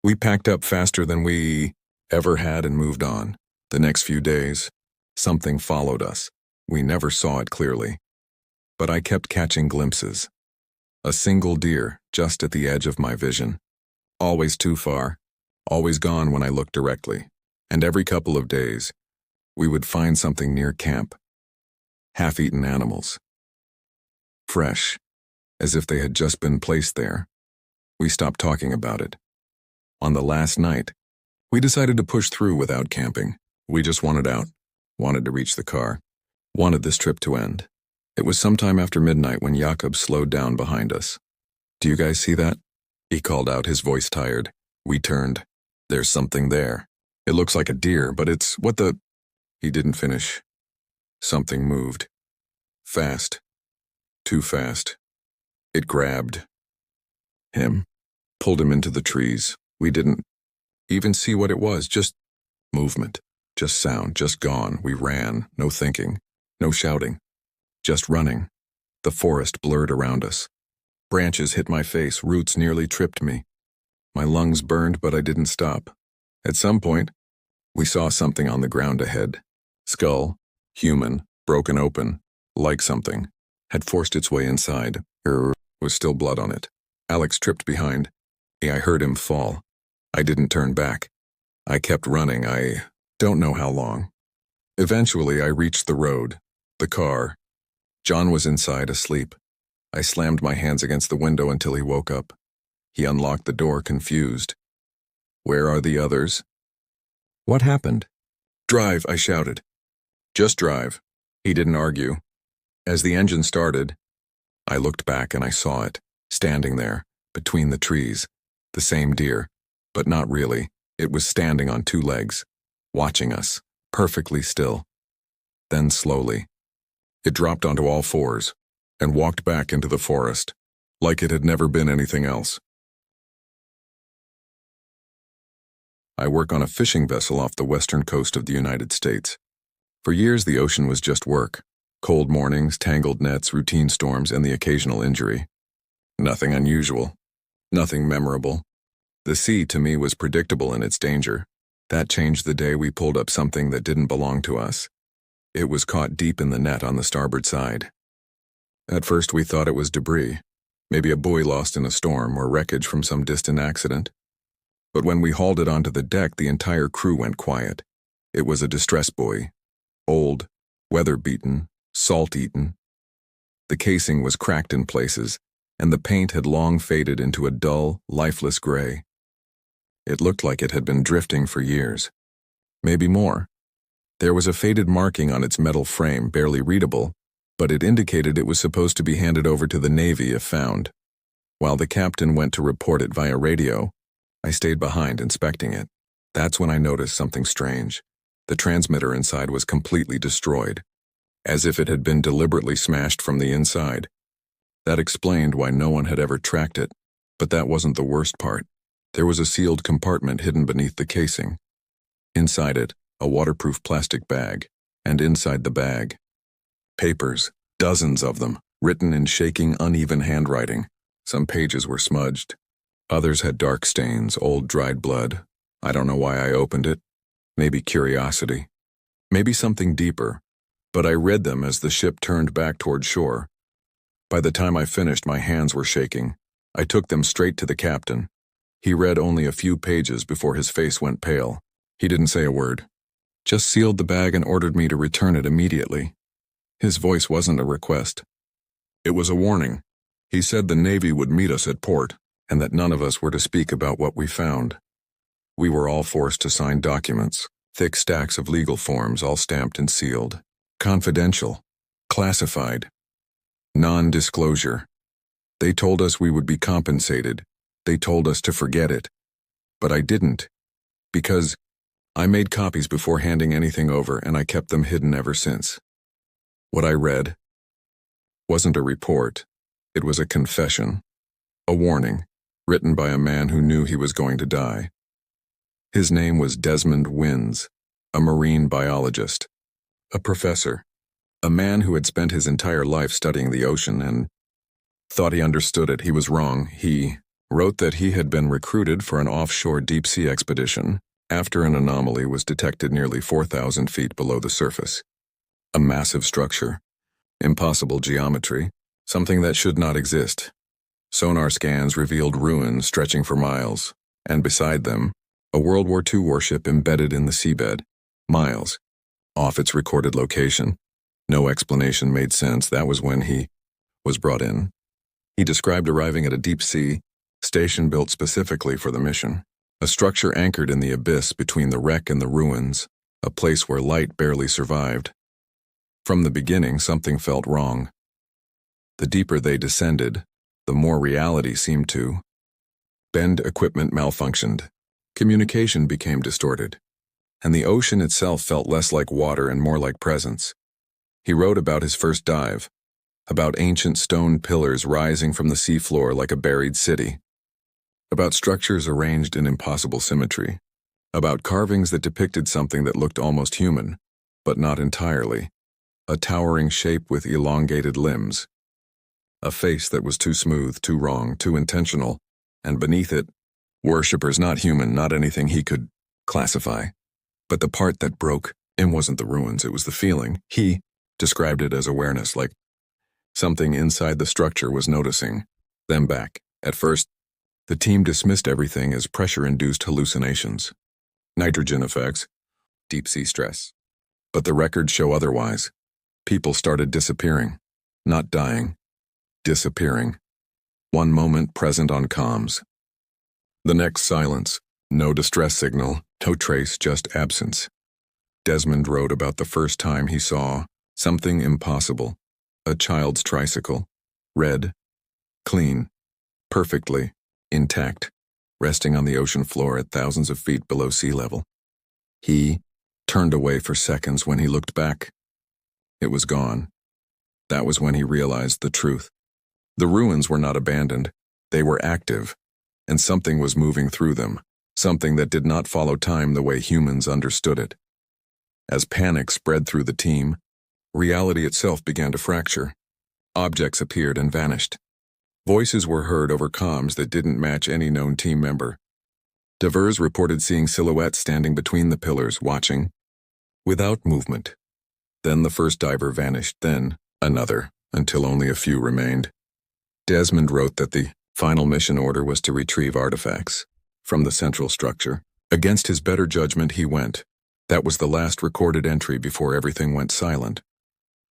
A: We packed up faster than we ever had and moved on. The next few days, something followed us. We never saw it clearly. But I kept catching glimpses. A single deer just at the edge of my vision. Always too far, always gone when I looked directly. And every couple of days, we would find something near camp. Half-eaten animals. Fresh, as if they had just been placed there. We stopped talking about it. On the last night, we decided to push through without camping. We just wanted out, wanted to reach the car, wanted this trip to end. It was sometime after midnight when Jakob slowed down behind us. Do you guys see that? He called out, his voice tired. We turned. There's something there. It looks like a deer, but it's what the... He didn't finish. Something moved. Fast. Too fast. It grabbed him, pulled him into the trees. We didn't even see what it was, just movement, just sound, just gone. We ran, no thinking, no shouting, just running. The forest blurred around us. Branches hit my face, roots nearly tripped me. My lungs burned, but I didn't stop. At some point, we saw something on the ground ahead. Skull, human, broken open, like something had forced its way inside. There was still blood on it. Alex tripped behind. I heard him fall. I didn't turn back. I kept running. I don't know how long. Eventually, I reached the road, the car. John was inside, asleep. I slammed my hands against the window until he woke up. He unlocked the door, confused. Where are the others? What happened? Drive, I shouted. Just drive. He didn't argue. As the engine started, I looked back and I saw it, standing there, between the trees. The same deer, but not really. It was standing on two legs, watching us, perfectly still. Then slowly, it dropped onto all fours and walked back into the forest, like it had never been anything else. I work on a fishing vessel off the western coast of the United States. For years, the ocean was just work. Cold mornings, tangled nets, routine storms, and the occasional injury. Nothing unusual. Nothing memorable. The sea, to me, was predictable in its danger. That changed the day we pulled up something that didn't belong to us. It was caught deep in the net on the starboard side. At first, we thought it was debris. Maybe a buoy lost in a storm or wreckage from some distant accident. But when we hauled it onto the deck, the entire crew went quiet. It was a distress buoy. Old, weather-beaten, salt-eaten. The casing was cracked in places, and the paint had long faded into a dull, lifeless gray. It looked like it had been drifting for years. Maybe more. There was a faded marking on its metal frame, barely readable, but it indicated it was supposed to be handed over to the Navy if found. While the captain went to report it via radio, I stayed behind inspecting it. That's when I noticed something strange. The transmitter inside was completely destroyed, as if it had been deliberately smashed from the inside. That explained why no one had ever tracked it, but that wasn't the worst part. There was a sealed compartment hidden beneath the casing. Inside it, a waterproof plastic bag, and inside the bag, papers, dozens of them, written in shaking, uneven handwriting. Some pages were smudged. Others had dark stains, old dried blood. I don't know why I opened it. Maybe curiosity. Maybe something deeper. But I read them as the ship turned back toward shore. By the time I finished, my hands were shaking. I took them straight to the captain. He read only a few pages before his face went pale. He didn't say a word. Just sealed the bag and ordered me to return it immediately. His voice wasn't a request. It was a warning. He said the Navy would meet us at port, and that none of us were to speak about what we found. We were all forced to sign documents, thick stacks of legal forms, all stamped and sealed. Confidential. Classified. Non-disclosure. They told us we would be compensated, They told us to forget it. But I didn't, because I made copies before handing anything over, and I kept them hidden ever since. What I read wasn't a report. It was a confession, a warning, written by a man who knew he was going to die. His name was Desmond Winds, a marine biologist, a professor, a man who had spent his entire life studying the ocean and thought he understood it. He was wrong. He wrote that he had been recruited for an offshore deep-sea expedition after an anomaly was detected nearly 4,000 feet below the surface. A massive structure, impossible geometry, something that should not exist. Sonar scans revealed ruins stretching for miles, and beside them, a World War II warship embedded in the seabed, miles off its recorded location. No explanation made sense. That was when he was brought in. He described arriving at a deep-sea station built specifically for the mission, a structure anchored in the abyss between the wreck and the ruins, a place where light barely survived. From the beginning, something felt wrong. The deeper they descended, the more reality seemed to bend. Equipment malfunctioned, communication became distorted, and the ocean itself felt less like water and more like presence. He wrote about his first dive, about ancient stone pillars rising from the seafloor like a buried city, about structures arranged in impossible symmetry, about carvings that depicted something that looked almost human, but not entirely, a towering shape with elongated limbs, a face that was too smooth, too wrong, too intentional, and beneath it, worshippers not human, not anything he could classify. But the part that broke, it wasn't the ruins, it was the feeling. He described it as awareness, like something inside the structure was noticing them back. At first, the team dismissed everything as pressure-induced hallucinations, nitrogen effects, deep-sea stress. But the records show otherwise. People started disappearing, not dying, disappearing. One moment present on comms. The next silence, no distress signal, no trace, just absence. Desmond wrote about the first time he saw something impossible, a child's tricycle, red, clean, perfectly intact, resting on the ocean floor at thousands of feet below sea level. He turned away for seconds. When he looked back, it was gone. That was when he realized the truth. The ruins were not abandoned. They were active, and something was moving through them, something that did not follow time the way humans understood it. As panic spread through the team, reality itself began to fracture. Objects appeared and vanished. Voices were heard over comms that didn't match any known team member. Divers reported seeing silhouettes standing between the pillars, watching, without movement. Then the first diver vanished, then another, until only a few remained. Desmond wrote that the final mission order was to retrieve artifacts from the central structure. Against his better judgment, he went. That was the last recorded entry before everything went silent.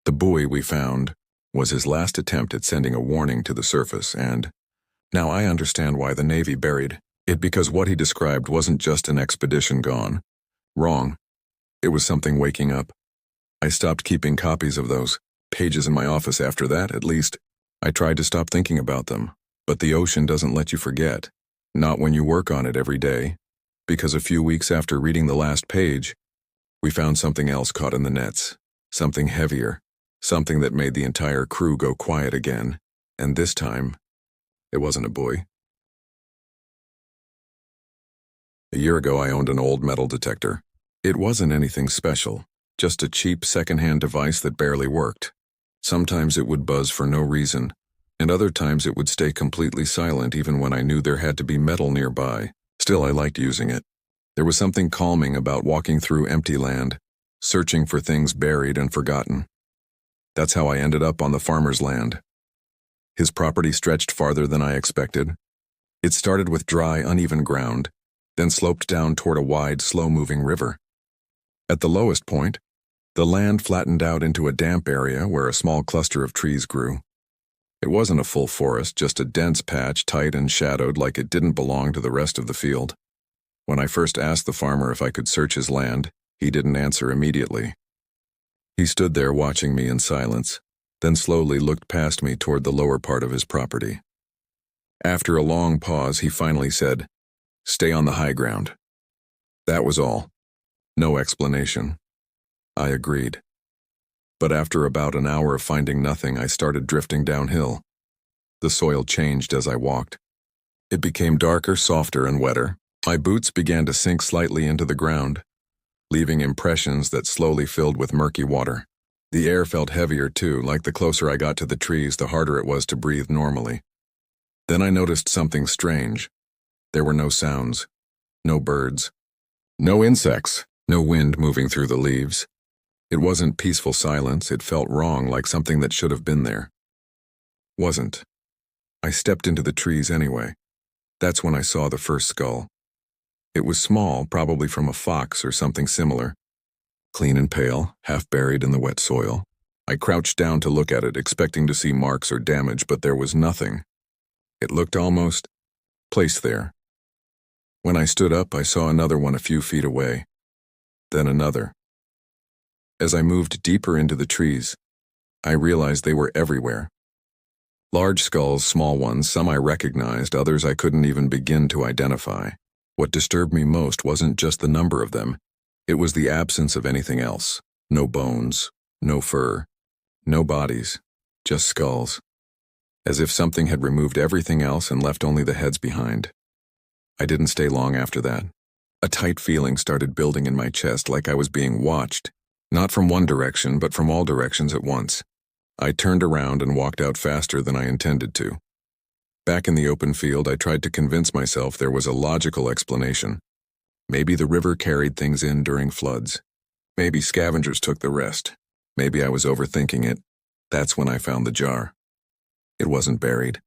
A: The buoy we found was his last attempt at sending a warning to the surface, and now I understand why the Navy buried it, because what he described wasn't just an expedition gone wrong. It was something waking up. I stopped keeping copies of those pages in my office after that, at least. I tried to stop thinking about them, but the ocean doesn't let you forget. Not when you work on it every day, because a few weeks after reading the last page, we found something else caught in the nets, something heavier, something that made the entire crew go quiet again, and this time, it wasn't a buoy. A year ago, I owned an old metal detector. It wasn't anything special, just a cheap secondhand device that barely worked. Sometimes it would buzz for no reason, and other times it would stay completely silent even when I knew there had to be metal nearby. Still, I liked using it. There was something calming about walking through empty land, searching for things buried and forgotten. That's how I ended up on the farmer's land. His property stretched farther than I expected. It started with dry, uneven ground, then sloped down toward a wide, slow-moving river. At the lowest point, the land flattened out into a damp area where a small cluster of trees grew. It wasn't a full forest, just a dense patch, tight and shadowed like it didn't belong to the rest of the field. When I first asked the farmer if I could search his land, he didn't answer immediately. He stood there watching me in silence, then slowly looked past me toward the lower part of his property. After a long pause, he finally said, "Stay on the high ground." That was all. No explanation. I agreed. But after about an hour of finding nothing, I started drifting downhill. The soil changed as I walked. It became darker, softer, and wetter. My boots began to sink slightly into the ground, leaving impressions that slowly filled with murky water. The air felt heavier too, like the closer I got to the trees, the harder it was to breathe normally. Then I noticed something strange. There were no sounds, no birds, no insects, no wind moving through the leaves. It wasn't peaceful silence, it felt wrong, like something that should have been there. Wasn't. I stepped into the trees anyway. That's when I saw the first skull. It was small, probably from a fox or something similar. Clean and pale, half buried in the wet soil. I crouched down to look at it, expecting to see marks or damage, but there was nothing. It looked almost placed there. When I stood up, I saw another one a few feet away. Then another. As I moved deeper into the trees, I realized they were everywhere. Large skulls, small ones, some I recognized, others I couldn't even begin to identify. What disturbed me most wasn't just the number of them. It was the absence of anything else. No bones, no fur, no bodies, just skulls. As if something had removed everything else and left only the heads behind. I didn't stay long after that. A tight feeling started building in my chest, like I was being watched. Not from one direction, but from all directions at once. I turned around and walked out faster than I intended to. Back in the open field, I tried to convince myself there was a logical explanation. Maybe the river carried things in during floods. Maybe scavengers took the rest. Maybe I was overthinking it. That's when I found the jar. It wasn't buried.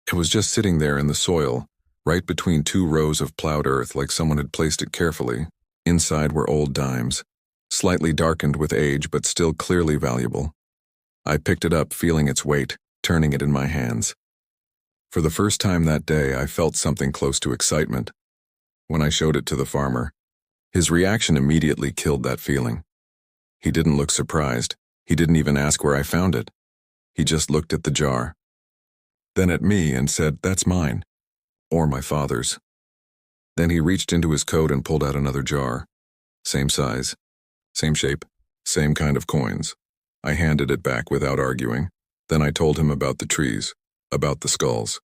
A: It was just sitting there in the soil, right between two rows of plowed earth, like someone had placed it carefully. Inside were old dimes, slightly darkened with age but still clearly valuable. I picked it up, feeling its weight, turning it in my hands. For the first time that day, I felt something close to excitement. When I showed it to the farmer, his reaction immediately killed that feeling. He didn't look surprised. He didn't even ask where I found it. He just looked at the jar, then at me and said, "That's mine, or my father's." Then he reached into his coat and pulled out another jar. Same size, same shape, same kind of coins. I handed it back without arguing. Then I told him about the trees, about the skulls.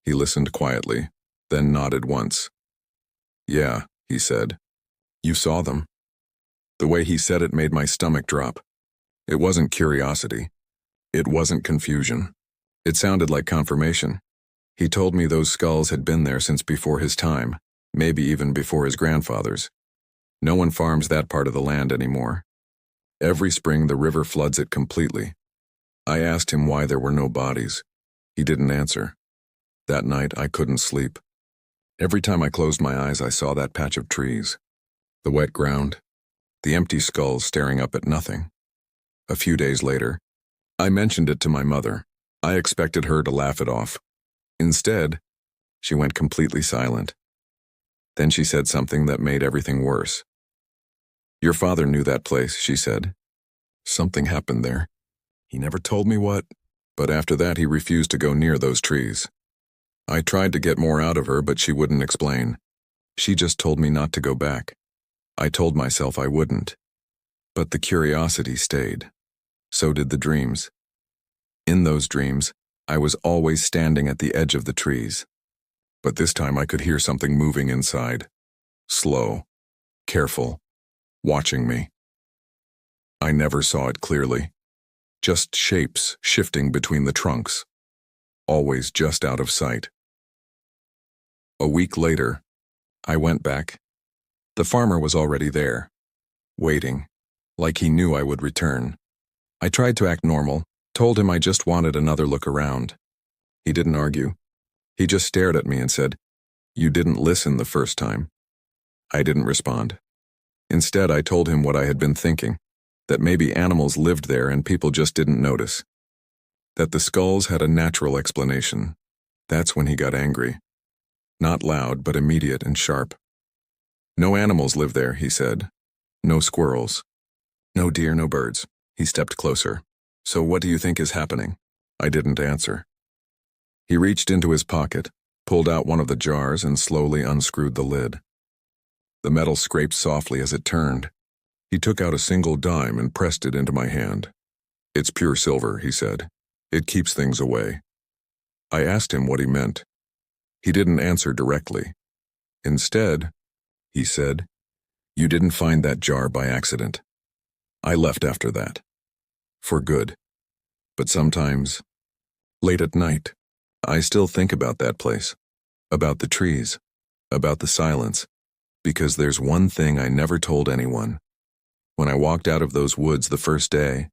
A: He listened quietly, then nodded once. "Yeah," he said. "You saw them." The way he said it made my stomach drop. It wasn't curiosity. It wasn't confusion. It sounded like confirmation. He told me those skulls had been there since before his time, maybe even before his grandfather's. No one farms that part of the land anymore. Every spring the river floods it completely. I asked him why there were no bodies. He didn't answer. That night I couldn't sleep. Every time I closed my eyes I saw that patch of trees, the wet ground, the empty skulls staring up at nothing. A few days later, I mentioned it to my mother. I expected her to laugh it off. Instead, she went completely silent. Then she said something that made everything worse. "Your father knew that place," she said. "Something happened there. He never told me what, but after that he refused to go near those trees." I tried to get more out of her, but she wouldn't explain. She just told me not to go back. I told myself I wouldn't. But the curiosity stayed. So did the dreams. In those dreams, I was always standing at the edge of the trees. But this time I could hear something moving inside. Slow, careful, watching me. I never saw it clearly. Just shapes shifting between the trunks. Always just out of sight. A week later, I went back. The farmer was already there, waiting, like he knew I would return. I tried to act normal, told him I just wanted another look around. He didn't argue. He just stared at me and said, "You didn't listen the first time." I didn't respond. Instead, I told him what I had been thinking, that maybe animals lived there and people just didn't notice. That the skulls had a natural explanation. That's when he got angry. Not loud, but immediate and sharp. "No animals live there," he said. "No squirrels. No deer, no birds." He stepped closer. "So what do you think is happening?" I didn't answer. He reached into his pocket, pulled out one of the jars and slowly unscrewed the lid. The metal scraped softly as it turned. He took out a single dime and pressed it into my hand. "It's pure silver," he said. "It keeps things away." I asked him what he meant. He didn't answer directly. Instead, he said, "You didn't find that jar by accident." I left after that. For good. But sometimes, late at night, I still think about that place, about the trees, about the silence, because there's one thing I never told anyone. When I walked out of those woods the first day,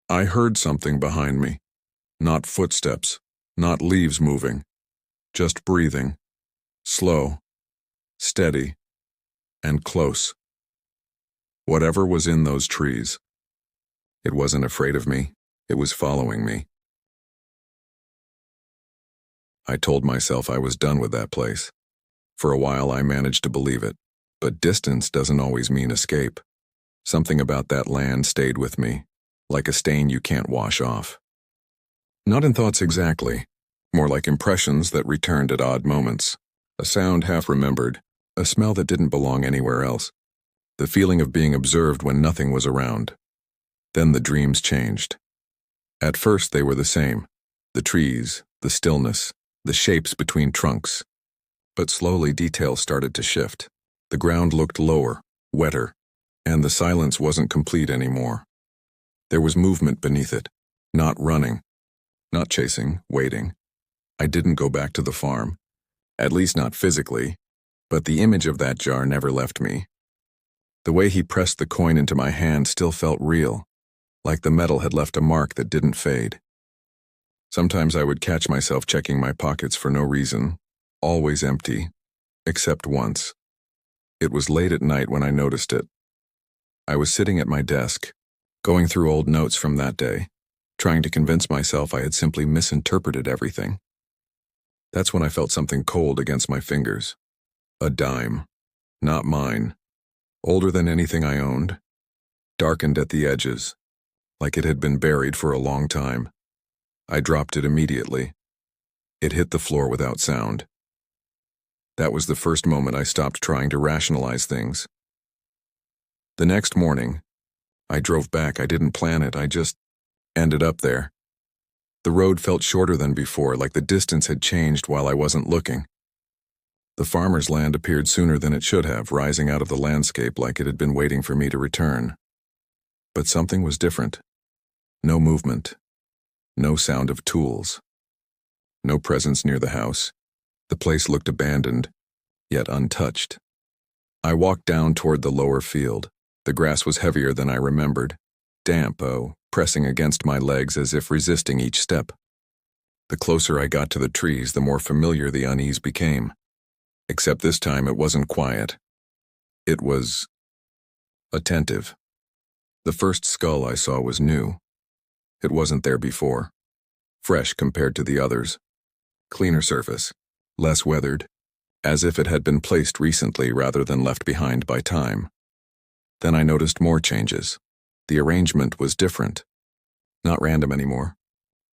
A: I heard something behind me. Not footsteps, not leaves moving, just breathing, slow, steady, and close. Whatever was in those trees, it wasn't afraid of me, it was following me. I told myself I was done with that place. For a while I managed to believe it, but distance doesn't always mean escape. Something about that land stayed with me, like a stain you can't wash off. Not in thoughts exactly, more like impressions that returned at odd moments. A sound half remembered, a smell that didn't belong anywhere else, the feeling of being observed when nothing was around. Then the dreams changed. At first they were the same, the trees, the stillness, the shapes between trunks. But slowly details started to shift. The ground looked lower, wetter, and the silence wasn't complete anymore. There was movement beneath it, not running, not chasing, waiting. I didn't go back to the farm, at least not physically, but the image of that jar never left me. The way he pressed the coin into my hand still felt real, like the metal had left a mark that didn't fade. Sometimes I would catch myself checking my pockets for no reason, always empty, except once. It was late at night when I noticed it. I was sitting at my desk, going through old notes from that day, trying to convince myself I had simply misinterpreted everything. That's when I felt something cold against my fingers. A dime. Not mine. Older than anything I owned. Darkened at the edges, like it had been buried for a long time. I dropped it immediately. It hit the floor without sound. That was the first moment I stopped trying to rationalize things. The next morning, I drove back. I didn't plan it, I just ended up there. The road felt shorter than before, like the distance had changed while I wasn't looking. The farmer's land appeared sooner than it should have, rising out of the landscape like it had been waiting for me to return. But something was different. No movement. No sound of tools. No presence near the house. The place looked abandoned, yet untouched. I walked down toward the lower field. The grass was heavier than I remembered, damp, pressing against my legs as if resisting each step. The closer I got to the trees, the more familiar the unease became. Except this time it wasn't quiet. It was attentive. The first skull I saw was new. It wasn't there before. Fresh compared to the others. Cleaner surface, less weathered, as if it had been placed recently rather than left behind by time. Then I noticed more changes. The arrangement was different. Not random anymore.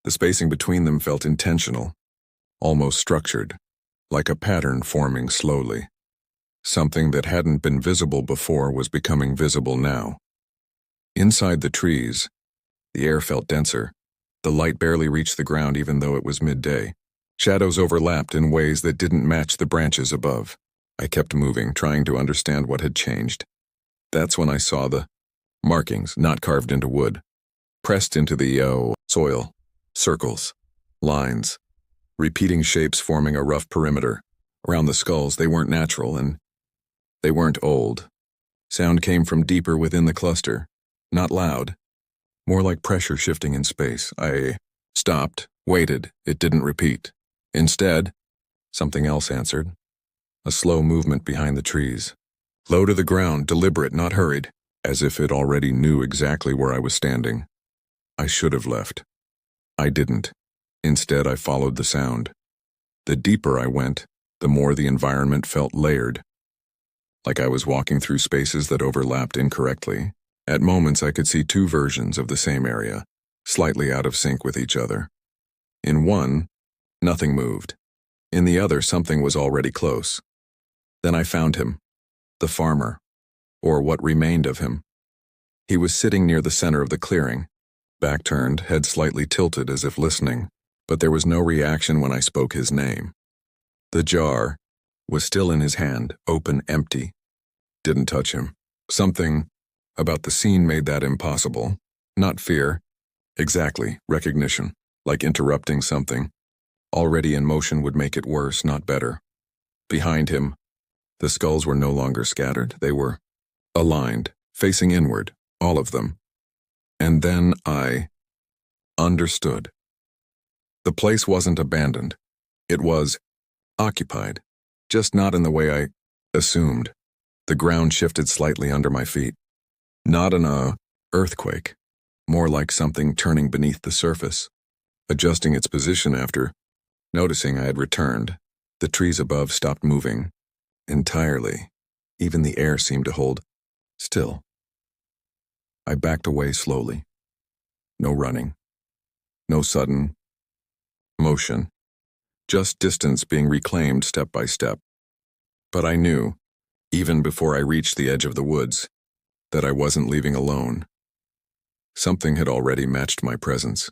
A: The spacing between them felt intentional, almost structured, like a pattern forming slowly. Something that hadn't been visible before was becoming visible now. Inside the trees, the air felt denser. The light barely reached the ground even though it was midday. Shadows overlapped in ways that didn't match the branches above. I kept moving, trying to understand what had changed. That's when I saw the markings, not carved into wood, pressed into the soil, circles, lines, repeating shapes forming a rough perimeter. Around the skulls, they weren't natural and they weren't old. Sound came from deeper within the cluster, not loud, more like pressure shifting in space. I stopped, waited. It didn't repeat. Instead, something else answered. A slow movement behind the trees. Low to the ground, deliberate, not hurried, as if it already knew exactly where I was standing. I should have left. I didn't. Instead, I followed the sound. The deeper I went, the more the environment felt layered. Like I was walking through spaces that overlapped incorrectly. At moments, I could see two versions of the same area, slightly out of sync with each other. In one, nothing moved. In the other, something was already close. Then I found him, the farmer, or what remained of him. He was sitting near the center of the clearing, back turned, head slightly tilted as if listening, but there was no reaction when I spoke his name. The jar was still in his hand, open, empty. Didn't touch him. Something about the scene made that impossible. Not fear. Exactly, recognition, like interrupting something already in motion would make it worse, not better. Behind him, the skulls were no longer scattered. They were aligned, facing inward, all of them. And then I understood. The place wasn't abandoned. It was occupied, just not in the way I assumed. The ground shifted slightly under my feet. Not an earthquake, more like something turning beneath the surface, adjusting its position after noticing I had returned. The trees above stopped moving entirely. Even the air seemed to hold still. I backed away slowly. No running. No sudden motion. Just distance being reclaimed step by step. But I knew, even before I reached the edge of the woods, that I wasn't leaving alone. Something had already matched my presence.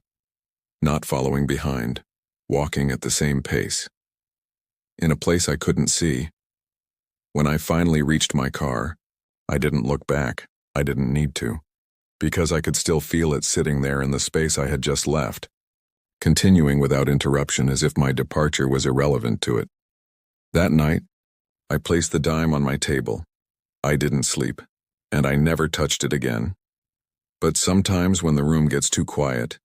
A: Not following behind, walking at the same pace. In a place I couldn't see. When I finally reached my car, I didn't look back. I didn't need to, because I could still feel it sitting there in the space I had just left, continuing without interruption as if my departure was irrelevant to it. That night, I placed the dime on my table. I didn't sleep, and I never touched it again. But sometimes when the room gets too quiet,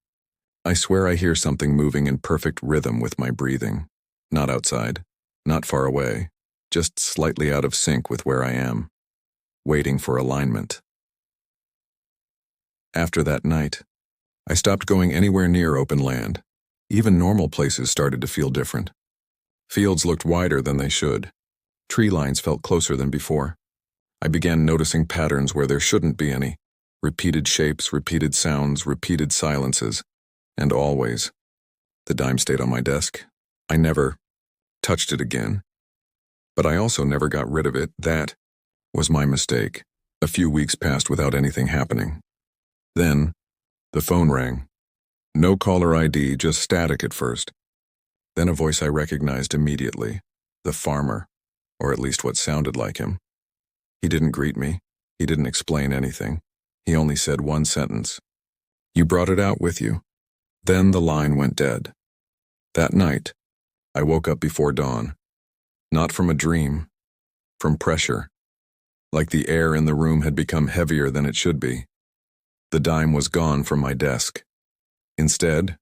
A: I swear I hear something moving in perfect rhythm with my breathing. Not outside, not far away, just slightly out of sync with where I am, waiting for alignment. After that night, I stopped going anywhere near open land. Even normal places started to feel different. Fields looked wider than they should. Tree lines felt closer than before. I began noticing patterns where there shouldn't be any. Repeated shapes, repeated sounds, repeated silences. And always, the dime stayed on my desk. I never touched it again. But I also never got rid of it. That was my mistake. A few weeks passed without anything happening. Then, the phone rang. No caller ID, just static at first. Then a voice I recognized immediately. The farmer, or at least what sounded like him. He didn't greet me. He didn't explain anything. He only said one sentence. "You brought it out with you." Then the line went dead. That night, I woke up before dawn. Not from a dream, from pressure. Like the air in the room had become heavier than it should be. The dime was gone from my desk. Instead,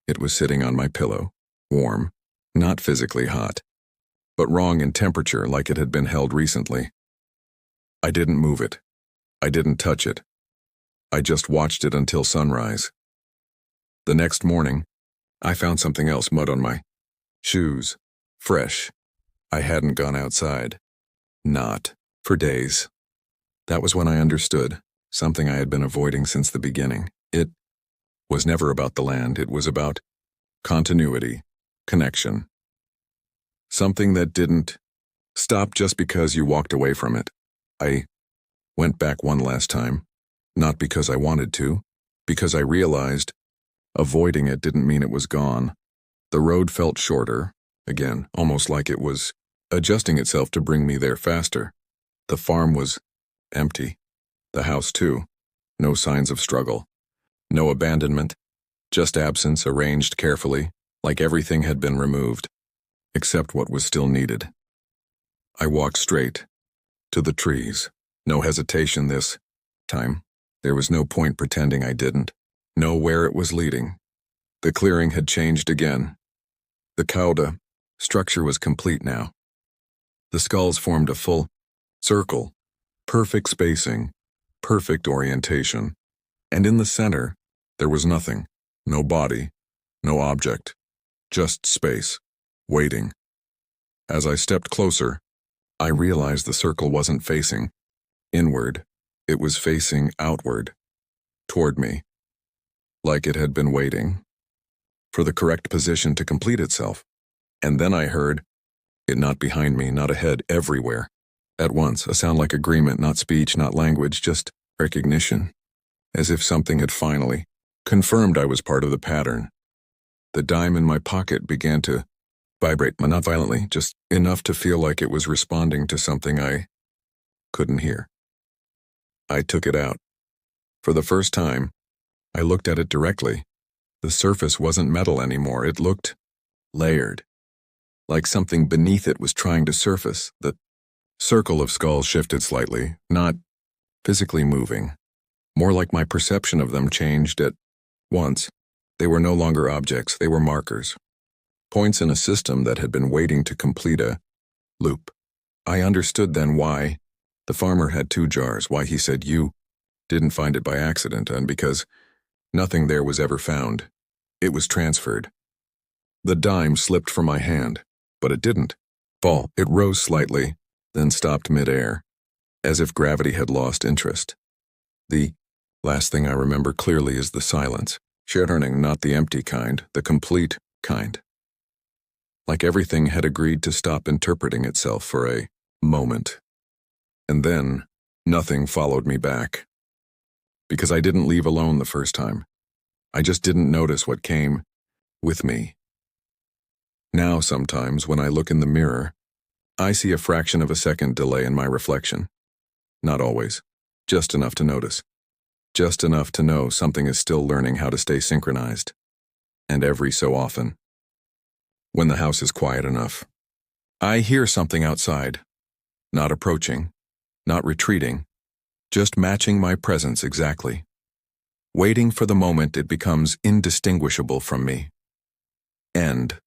A: it was sitting on my pillow, warm, not physically hot, but wrong in temperature like it had been held recently. I didn't move it. I didn't touch it. I just watched it until sunrise. The next morning, I found something else, mud on my shoes, fresh. I hadn't gone outside. Not for days. That was when I understood, something I had been avoiding since the beginning. It was never about the land. It was about continuity, connection. Something that didn't stop just because you walked away from it. I went back one last time, not because I wanted to, because I realized avoiding it didn't mean it was gone. The road felt shorter, again, almost like it was adjusting itself to bring me there faster. The farm was empty. The house too. No signs of struggle. No abandonment. Just absence arranged carefully, like everything had been removed, except what was still needed. I walked straight to the trees. No hesitation this time. There was no point pretending I didn't know where it was leading. The clearing had changed again. The cauda structure was complete now. The skulls formed a full circle, perfect spacing, perfect orientation. And in the center, there was nothing. No body, no object, just space, waiting. As I stepped closer, I realized the circle wasn't facing inward. It was facing outward, toward me, like it had been waiting for the correct position to complete itself. And then I heard it, not behind me, not ahead, everywhere. At once, a sound like agreement, not speech, not language, just recognition. As if something had finally confirmed I was part of the pattern. The dime in my pocket began to vibrate, but not violently, just enough to feel like it was responding to something I couldn't hear. I took it out. For the first time, I looked at it directly. The surface wasn't metal anymore. It looked layered, like something beneath it was trying to surface. The circle of skulls shifted slightly, not physically moving. More like my perception of them changed at once. They were no longer objects, they were markers. Points in a system that had been waiting to complete a loop. I understood then why the farmer had 2 jars, why he said you didn't find it by accident, and because nothing there was ever found. It was transferred. The dime slipped from my hand, but it didn't fall. It rose slightly, then stopped mid-air, as if gravity had lost interest. The last thing I remember clearly is the silence. Churning, not the empty kind, the complete kind. Like everything had agreed to stop interpreting itself for a moment. And then, nothing followed me back. Because I didn't leave alone the first time. I just didn't notice what came with me. Now sometimes, when I look in the mirror, I see a fraction of a second delay in my reflection. Not always. Just enough to notice. Just enough to know something is still learning how to stay synchronized. And every so often, when the house is quiet enough, I hear something outside. Not approaching, not retreating, just matching my presence exactly. Waiting for the moment it becomes indistinguishable from me. End.